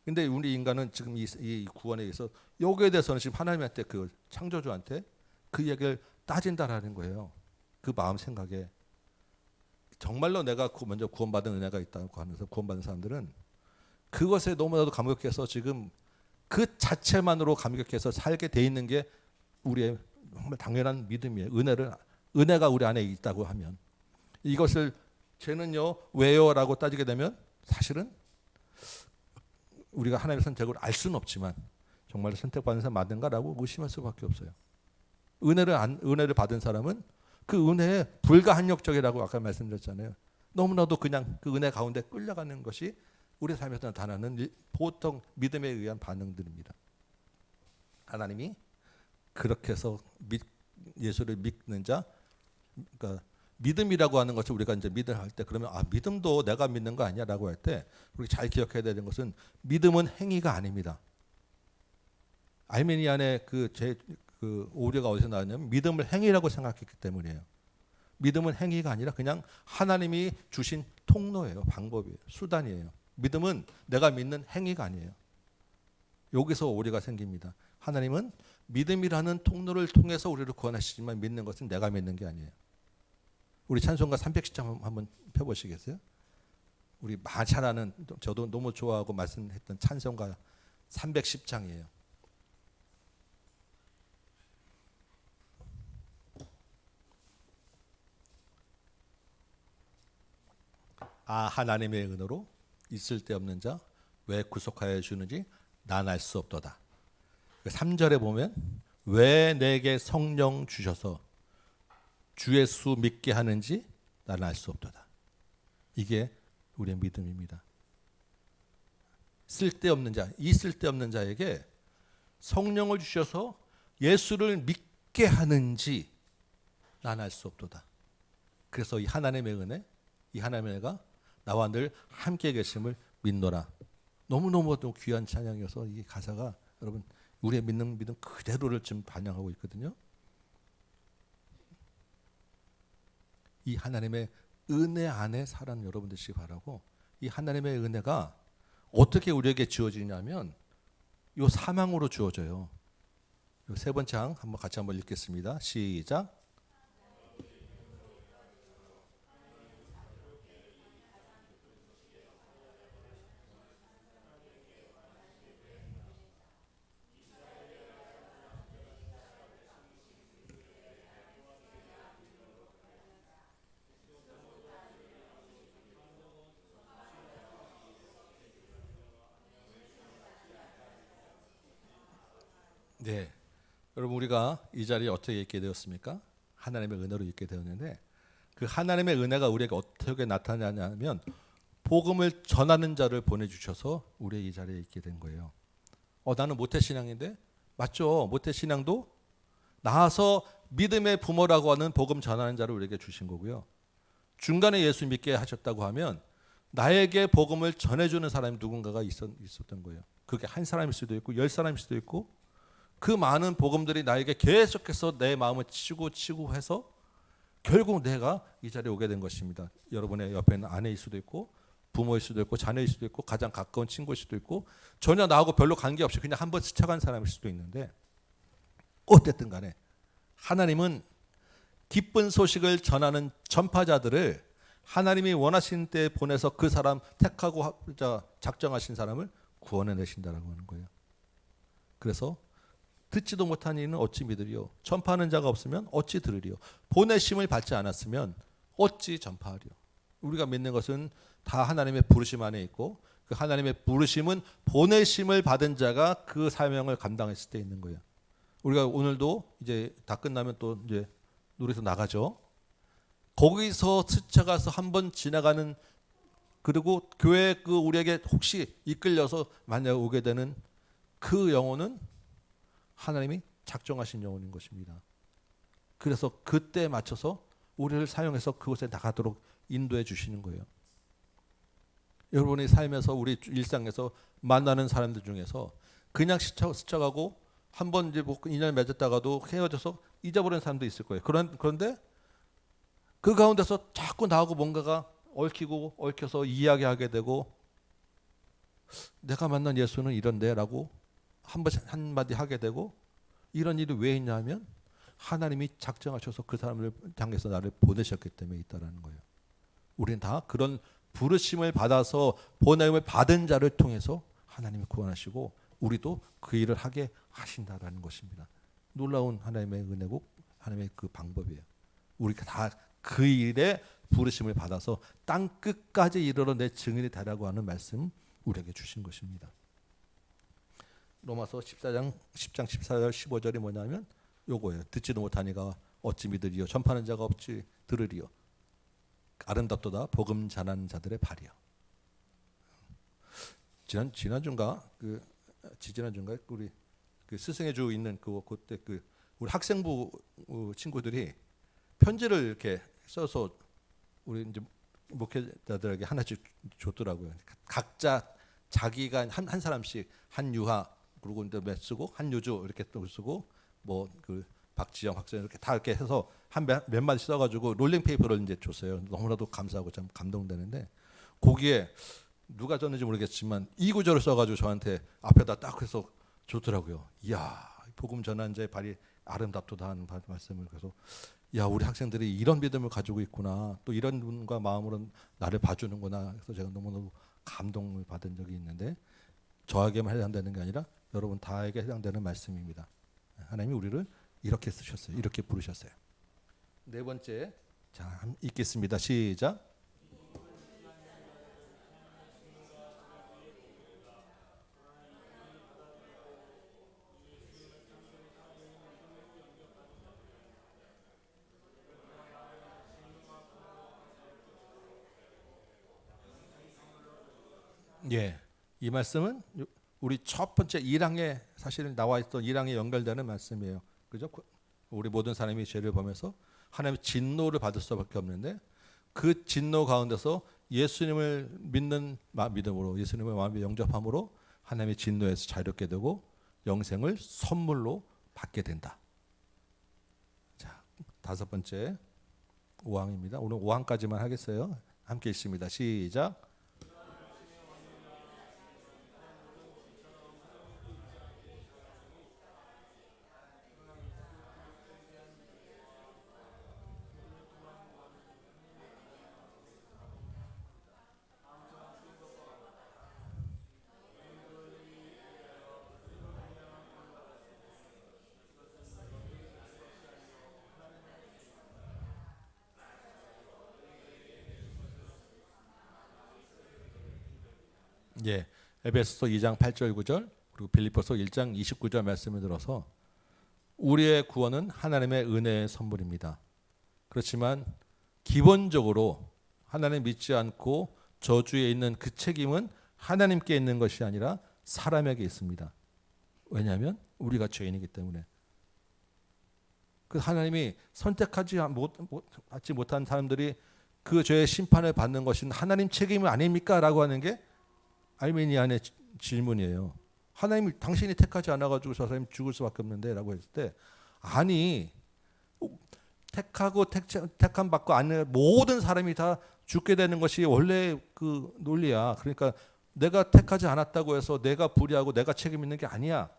근데 우리 인간은 지금 이 구원에 의해서 여기에 대해서는 지금 하나님한테 그 창조주한테 그 얘기를 따진다라는 거예요. 그 마음 생각에 정말로 내가 먼저 구원받은 은혜가 있다고 하면서 구원받은 사람들은 그것에 너무나도 감격해서 지금 그 자체만으로 감격해서 살게 돼 있는 게 우리의 정말 당연한 믿음이에요. 은혜가 우리 안에 있다고 하면 이것을 쟤는요 왜요? 라고 따지게 되면 사실은 우리가 하나님의 선택을 알 수는 없지만 정말 선택받은 사람 맞는가라고 의심할 수밖에 없어요. 은혜를 받은 사람은 그 은혜에 불가항력적이라고 아까 말씀드렸잖아요. 너무나도 그냥 그 은혜 가운데 끌려가는 것이 우리 삶에서 나타나는 보통 믿음에 의한 반응들입니다. 하나님이 그렇게 해서 예수를 믿는 자, 그러니까 믿음이라고 하는 것을 우리가 이제 믿음을 할 때 그러면 믿음도 내가 믿는 거 아니야라고 할 때 우리 잘 기억해야 되는 것은 믿음은 행위가 아닙니다. 알메니안의 그 오류가 어디서 나왔냐면 믿음을 행위라고 생각했기 때문이에요. 믿음은 행위가 아니라 그냥 하나님이 주신 통로예요, 방법이에요, 수단이에요. 믿음은 내가 믿는 행위가 아니에요. 여기서 오류가 생깁니다. 하나님은 믿음이라는 통로를 통해서 우리를 구원하시지만 믿는 것은 내가 믿는 게 아니에요. 우리 찬송가 310장 한번 펴보시겠어요? 우리 잘 아는, 저도 너무 좋아하고 말씀했던 찬송가 310장이에요. 하나님의 은혜로 있을 데 없는 자 왜 구속하여 주는지 난 알 수 없도다. 3절에 보면 왜 내게 성령 주셔서 주 예수 믿게 하는지 난 알 수 없도다. 이게 우리의 믿음입니다. 쓸데없는 자, 이 쓸데없는 자에게 성령을 주셔서 예수를 믿게 하는지 난 알 수 없도다. 그래서 이 하나님의 은혜, 이 하나님의 은혜가 나와 늘 함께 계심을 믿노라. 너무너무 귀한 찬양이어서 이 가사가 여러분 우리의 믿는 믿음 그대로를 지금 반영하고 있거든요. 이 하나님의 은혜 안에 살아는 여러분 되시기 바라고, 이 하나님의 은혜가 어떻게 우리에게 주어지냐면 요 사망으로 주어져요. 요 세 번째 장 한번 같이 한번 읽겠습니다. 시작. 네, 여러분 우리가 이 자리에 어떻게 있게 되었습니까? 하나님의 은혜로 있게 되었는데, 그 하나님의 은혜가 우리에게 어떻게 나타나냐면 복음을 전하는 자를 보내주셔서 우리 이 자리에 있게 된 거예요. 나는 모태신앙인데, 맞죠? 모태신앙도 나와서 믿음의 부모라고 하는 복음 전하는 자를 우리에게 주신 거고요. 중간에 예수 믿게 하셨다고 하면 나에게 복음을 전해주는 사람이 누군가가 있었던 거예요. 그게 한 사람일 수도 있고 10사람일 수도 있고, 그 많은 복음들이 나에게 계속해서 내 마음을 치고 해서 결국 내가 이 자리에 오게 된 것입니다. 여러분의 옆에 있는 아내일 수도 있고 부모일 수도 있고 자녀일 수도 있고 가장 가까운 친구일 수도 있고 전혀 나하고 별로 관계없이 그냥 한번 스쳐간 사람일 수도 있는데, 어쨌든 간에 하나님은 기쁜 소식을 전하는 전파자들을 하나님이 원하신 때에 보내서 그 사람 택하고 작정하신 사람을 구원해내신다라고 하는 거예요. 그래서 듣지도 못한 이는 어찌 믿으리요? 전파하는 자가 없으면 어찌 들으리요? 보내심을 받지 않았으면 어찌 전파하리요? 우리가 믿는 것은 다 하나님의 부르심 안에 있고, 그 하나님의 부르심은 보내심을 받은 자가 그 사명을 감당했을 때 있는 거예요. 우리가 오늘도 이제 다 끝나면 또 이제 노래에서 나가죠. 거기서 스쳐가서 한번 지나가는, 그리고 교회 그 우리에게 혹시 이끌려서 만약 오게 되는 그 영혼은 하나님이 작정하신 영혼인 것입니다. 그래서 그때에 맞춰서 우리를 사용해서 그곳에 나가도록 인도해 주시는 거예요. 여러분의 삶에서 우리 일상에서 만나는 사람들 중에서 그냥 스쳐가고 한번 이제 인연을 맺었다가도 헤어져서 잊어버리는 사람도 있을 거예요. 그런데 그 가운데서 자꾸 나하고 뭔가가 얽혀서 이야기하게 되고, 내가 만난 예수는 이런데라고 한마디 하게 되고, 이런 일이 왜 있냐면 하나님이 작정하셔서 그 사람을 향해서 나를 보내셨기 때문에 있다라는 거예요. 우리는 다 그런 부르심을 받아서 보냄을 받은 자를 통해서 하나님이 구원하시고 우리도 그 일을 하게 하신다라는 것입니다. 놀라운 하나님의 은혜고 하나님의 그 방법이에요. 우리가 다 그 일에 부르심을 받아서 땅 끝까지 이르러 내 증인이 되라고 하는 말씀 우리에게 주신 것입니다. 로마서 14장 14절 15절이 뭐냐면 요거예요. 듣지도 못하니가 어찌 믿으리요. 전파하는 자가 없지 들으리요. 아름답도다 복음 전하는 자들의 발이요. 지난주인가 지지난주인가 우리 그 스승의 주 있는 그때 우리 학생부 친구들이 편지를 이렇게 써서 우리 이제 목회자들에게 하나씩 줬더라고요. 각자 자기가 한 사람씩 한유하 그리고 이제 몇 쓰고 한유주 이렇게 또 쓰고 뭐 그 박지영 학생 이렇게 다 이렇게 해서 한 몇 마디 써가지고 롤링 페이퍼를 이제 줬어요. 너무나도 감사하고 참 감동되는데 거기에 누가 줬는지 모르겠지만 이 구절을 써가지고 저한테 앞에다 딱 해서 줬더라고요. 이야 복음 전한 자의 발이 아름답도다 하는 말씀을. 그래서 야 우리 학생들이 이런 믿음을 가지고 있구나 또 이런 눈과 마음으로 나를 봐주는구나. 그래서 제가 너무너무 감동을 받은 적이 있는데 저에게만 해당되는 게 아니라 여러분 다에게 해당되는 말씀입니다. 하나님이 우리를 이렇게 쓰셨어요. 이렇게 부르셨어요. 네 번째 자 읽겠습니다. 시작. 예, 이 말씀은 우리 첫 번째 1항에 사실 나와 있던 1항에 연결되는 말씀이에요. 그죠? 우리 모든 사람이 죄를 범해서 하나님의 진노를 받을 수밖에 없는데 그 진노 가운데서 예수님을 믿는 믿음으로 예수님의 마음에 영접함으로 하나님의 진노에서 자유롭게 되고 영생을 선물로 받게 된다. 자, 다섯 번째 5항입니다. 오늘 5항까지만 하겠어요. 함께 읽습니다. 시작. 예, 에베소서 2장 8절 9절 그리고 빌립보서 1장 29절 말씀을 들어서 우리의 구원은 하나님의 은혜의 선물입니다. 그렇지만 기본적으로 하나님 믿지 않고 저주에 있는 그 책임은 하나님께 있는 것이 아니라 사람에게 있습니다. 왜냐하면 우리가 죄인이기 때문에. 그 하나님이 선택하지 받지 못한 사람들이 그 죄의 심판을 받는 것은 하나님 책임이 아닙니까? 라고 하는 게 알미니안의 질문이에요. 하나님이 당신이 택하지 않아가지고 저 사람이 죽을 수밖에 없는데 라고 했을 때 아니 택하고 택함 받고 아는 모든 사람이 다 죽게 되는 것이 원래 그 논리야. 그러니까 내가 택하지 않았다고 해서 내가 불의하고 내가 책임 있는 게 아니야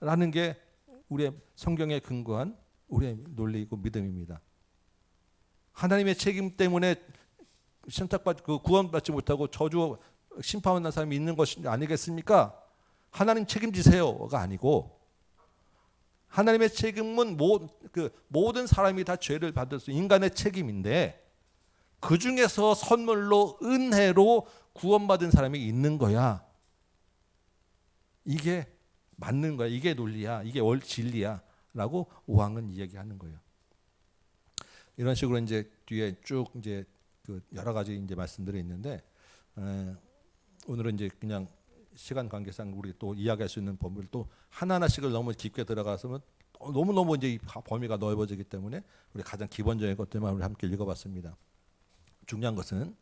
라는 게 우리의 성경에 근거한 우리의 논리이고 믿음입니다. 하나님의 책임 때문에 선택받고 구원받지 못하고 저주 심판받는 사람이 있는 것이 아니겠습니까? 하나님 책임지세요가 아니고 하나님의 책임은 모든 사람이 다 죄를 받을 수 인간의 책임인데 그 중에서 선물로 은혜로 구원받은 사람이 있는 거야. 이게 맞는 거야. 이게 논리야. 이게 진리야. 라고 오왕은 이야기하는 거예요. 이런 식으로 이제 뒤에 쭉 이제 그 여러 가지 이제 말씀들이 있는데 오늘은 이제 그냥 시간 관계상 우리 또 이야기할 수 있는 범위를 또 하나하나씩을 너무 깊게 들어가서는 너무 이제 이 범위가 넓어지기 때문에 우리 가장 기본적인 것들만 우리 함께 읽어봤습니다. 중요한 것은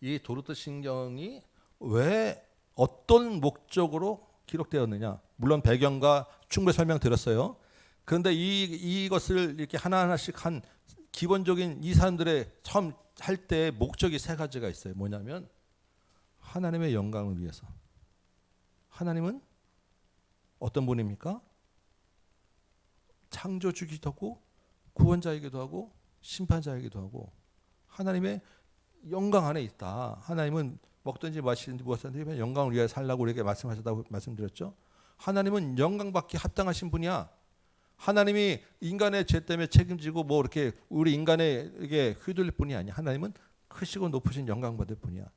이 도르트 신경이 왜 어떤 목적으로 기록되었느냐. 물론 배경과 충분히 설명드렸어요. 그런데 이것을 이렇게 하나하나씩 한 기본적인 이 사람들의 처음 할 때 목적이 세 가지가 있어요. 뭐냐면 하나님의 영광을 위해서. 하나님은 어떤 분입니까? 창조주기도 하고 구원자이기도 하고 심판자이기도 하고 하나님의 영광 안에 있다. 하나님은 먹든지 마시든지 무엇이든지 영광을 위해 살라고 우리에게 말씀하셨다고 말씀드렸죠. 하나님은 영광받기 합당하신 분이야. 하나님이 인간의 죄 때문에 책임지고 뭐 이렇게 우리 인간에게 휘둘릴 뿐이 아니야. 하나님은 크시고 높으신 영광받을 분이야.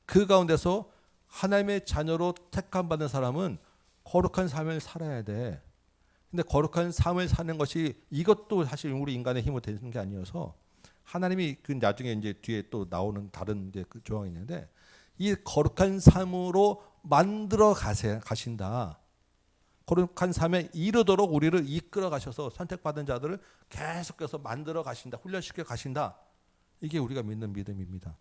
그 가운데서 하나님의 자녀로 택함 받은 사람은 거룩한 삶을 살아야 돼. 근데 거룩한 삶을 사는 것이 이것도 사실 우리 인간의 힘으로 되는 게 아니어서 하나님이 그 나중에 이제 뒤에 또 나오는 다른 이제 그 조항이 있는데 이 거룩한 삶으로 만들어 가신다. 거룩한 삶에 이르도록 우리를 이끌어 가셔서 선택받은 자들을 계속해서 만들어 가신다. 훈련시켜 가신다. 이게 우리가 믿는 믿음입니다.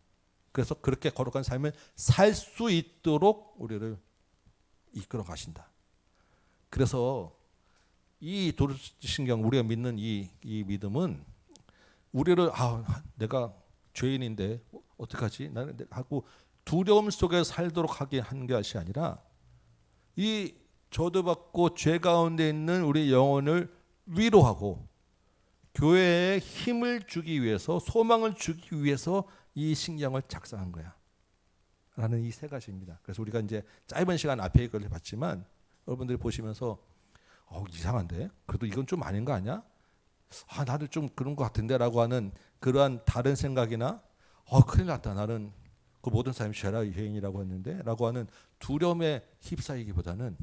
그래서 그렇게 거룩한 삶을 살 수 있도록 우리를 이끌어 가신다. 그래서 이 도르신경 우리가 믿는 이 믿음은 우리를 내가 죄인인데 어떡하지? 나는 하고 두려움 속에 살도록 하게 한 것이 아니라 이 저주받고 죄 가운데 있는 우리 영혼을 위로하고 교회에 힘을 주기 위해서 소망을 주기 위해서 이 신경을 작성한 거야. 라는 이 세 가지입니다. 그래서 우리가 이제 짧은 시간 앞에 이걸 봤지만 여러분들이 보시면서 이상한데? 그래도 이건 좀 아닌 거 아니야? 나도 좀 그런 것 같은데라고 하는 그러한 다른 생각이나 큰일 났다. 나는 그 모든 사람이 죄인이라고 했는데 라고 하는 두려움에 휩싸이기보다는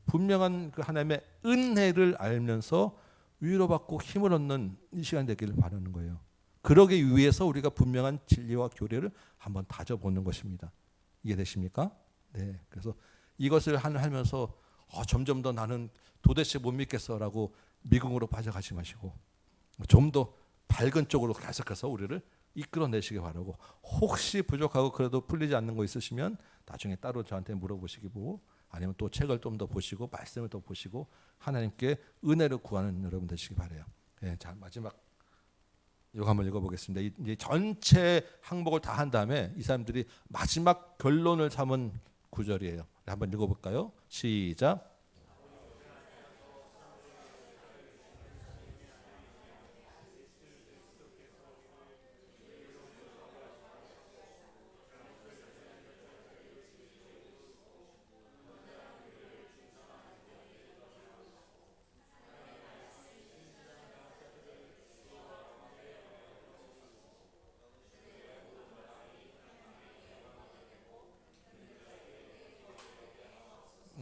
분명한 그 하나님의 은혜를 알면서 위로받고 힘을 얻는 이 시간 되기를 바라는 거예요. 그러기 위해서 우리가 분명한 진리와 교리를 한번 다져보는 것입니다. 이해되십니까? 네. 그래서 이것을 하면서 점점 더 나는 도대체 못 믿겠어라고 미궁으로 빠져가지 마시고 좀 더 밝은 쪽으로 계속해서 우리를 이끌어내시기 바라고 혹시 부족하고 그래도 풀리지 않는 거 있으시면 나중에 따로 저한테 물어보시기 보고 아니면 또 책을 좀 더 보시고 말씀을 더 보시고 하나님께 은혜를 구하는 여러분 되시기 바라요. 네, 자 마지막 이거 한번 읽어보겠습니다. 이제 전체 항목을 다 한 다음에 이 사람들이 마지막 결론을 삼은 구절이에요. 한번 읽어볼까요? 시작.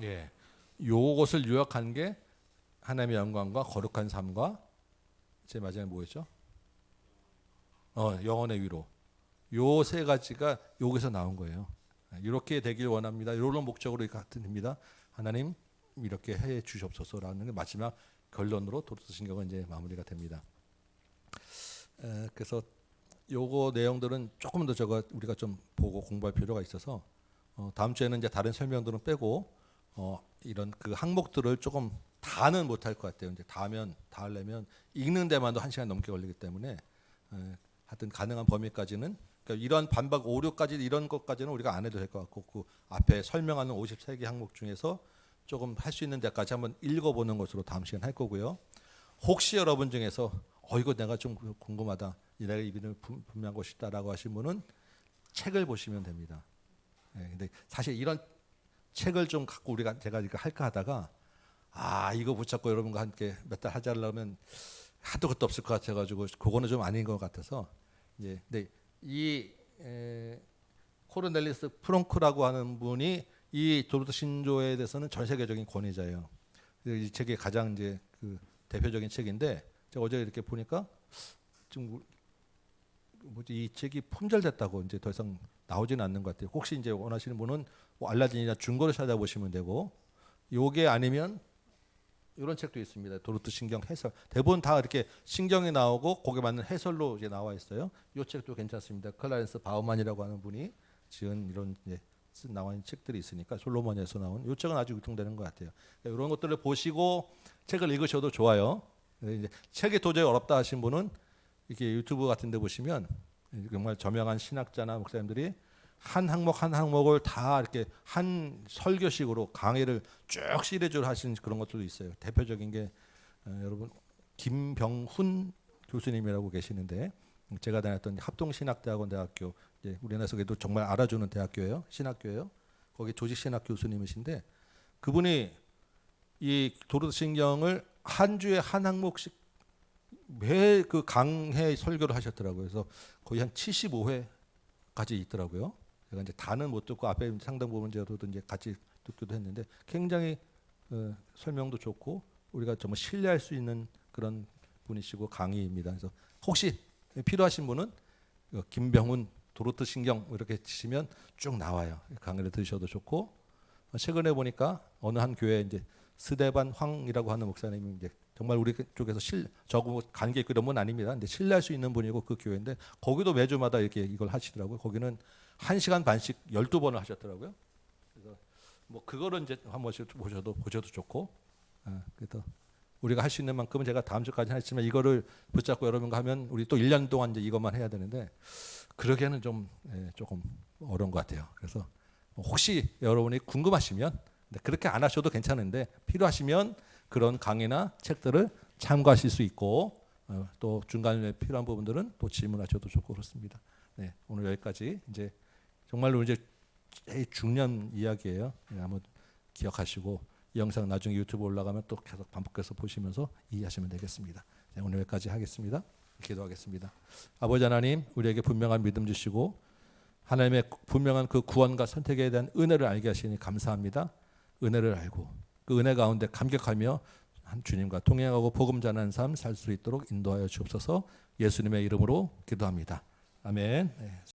예, 요것을 요약한 게 하나님의 영광과 거룩한 삶과 제 마지막에 뭐였죠? 영혼의 위로. 요 세 가지가 여기서 나온 거예요. 이렇게 되길 원합니다. 이런 목적으로 같습니다. 하나님 이렇게 해 주시옵소서라는 게 마지막 결론으로 도르신경은 이제 마무리가 됩니다. 그래서 요거 내용들은 조금 더 우리가 좀 보고 공부할 필요가 있어서 다음 주에는 이제 다른 설명들은 빼고 이런 그 항목들을 조금 다는 못할 것 같아요. 이제 다 하려면 읽는 데만도 1시간 넘게 걸리기 때문에 하여튼 가능한 범위까지는 그러니까 이런 반박 5, 6까지 이런 것까지는 우리가 안 해도 될 것 같고 그 앞에 설명하는 53개 항목 중에서 조금 할 수 있는 데까지 한번 읽어보는 것으로 다음 시간 할 거고요. 혹시 여러분 중에서 이거 내가 좀 궁금하다. 내가 이 믿음을 분명하고 싶다라고 하신 분은 책을 보시면 됩니다. 근데 사실 이런 책을 좀 갖고 제가 이거 할까 하다가 이거 붙잡고 여러분과 함께 몇 달 하자려면 한도 끝도 없을 것 같아가지고 그거는 좀 아닌 것 같아서 이제 근데 이 코르넬리우스 프롱크라고 하는 분이 이 도르트 신조에 대해서는 전 세계적인 권위자예요. 이 책이 가장 이제 그 대표적인 책인데 제가 어제 이렇게 보니까 좀 이 책이 품절됐다고 이제 더 이상 나오지는 않는 것 같아요. 혹시 이제 원하시는 분은 뭐 알라딘이나 중고를 찾아보시면 되고, 요게 아니면 이런 책도 있습니다. 도르트 신경 해설. 대부분 다 이렇게 신경이 나오고 거기에 맞는 해설로 이제 나와 있어요. 이 책도 괜찮습니다. 클라렌스 바우만이라고 하는 분이 지은 이런 이제 나와 있는 책들이 있으니까 솔로몬에서 나온 이 책은 아주 유통되는 것 같아요. 그러니까 이런 것들을 보시고 책을 읽으셔도 좋아요. 이제 책이 도저히 어렵다 하신 분은 이렇게 유튜브 같은 데 보시면 정말 저명한 신학자나 목사님들이 한 항목 한 항목을 다 이렇게 한 설교식으로 강의를 쭉 시리즈로 하신 그런 것들도 있어요. 대표적인 게 여러분 김병훈 교수님이라고 계시는데 제가 다녔던 합동신학대학원 대학교 우리나라에서도 정말 알아주는 대학교예요. 신학교예요. 거기 조직신학 교수님이신데 그분이 이 도르트 신경을 한 주에 한 항목씩 매 그 강해 설교를 하셨더라고요. 그래서 거의 한 75회까지 있더라고요. 제가 이제 다는 못 듣고 앞에 상당 부분 저도 이제 같이 듣기도 했는데 굉장히 설명도 좋고 우리가 정말 신뢰할 수 있는 그런 분이시고 강의입니다. 그래서 혹시 필요하신 분은 김병훈 도로트 신경 이렇게 치시면 쭉 나와요. 강의를 들으셔도 좋고 최근에 보니까 어느 한 교회 이제 스데반 황이라고 하는 목사님이 이제 정말 우리 쪽에서 저하고 관계 있고 이런 분 아닙니다. 근데 신뢰할 수 있는 분이고 그 교회인데 거기도 매주마다 이렇게 이걸 하시더라고요. 거기는 1시간 반씩 12번을 하셨더라고요. 그래서 뭐 그거를 이제 한 번씩 보셔도 좋고 그래서 우리가 할 수 있는 만큼은 제가 다음 주까지 하지만 이거를 붙잡고 여러분과 하면 우리 또 1년 동안 이제 이것만 해야 되는데 그러기에는 좀 조금 어려운 것 같아요. 그래서 혹시 여러분이 궁금하시면 그렇게 안 하셔도 괜찮은데 필요하시면 그런 강의나 책들을 참고하실 수 있고 또 중간에 필요한 부분들은 또 질문하셔도 좋고 그렇습니다. 네, 오늘 여기까지 이제 정말로 이제 제일 중요한 이야기예요. 네, 한번 기억하시고 이 영상 나중에 유튜브 올라가면 또 계속 반복해서 보시면서 이해하시면 되겠습니다. 네, 오늘 여기까지 하겠습니다. 기도하겠습니다. 아버지 하나님, 우리에게 분명한 믿음 주시고 하나님의 분명한 그 구원과 선택에 대한 은혜를 알게 하시니 감사합니다. 은혜를 알고 그 은혜 가운데 감격하며 주님과 동행하고 복음 전하는 삶 살 수 있도록 인도하여 주옵소서. 예수님의 이름으로 기도합니다. 아멘. 네.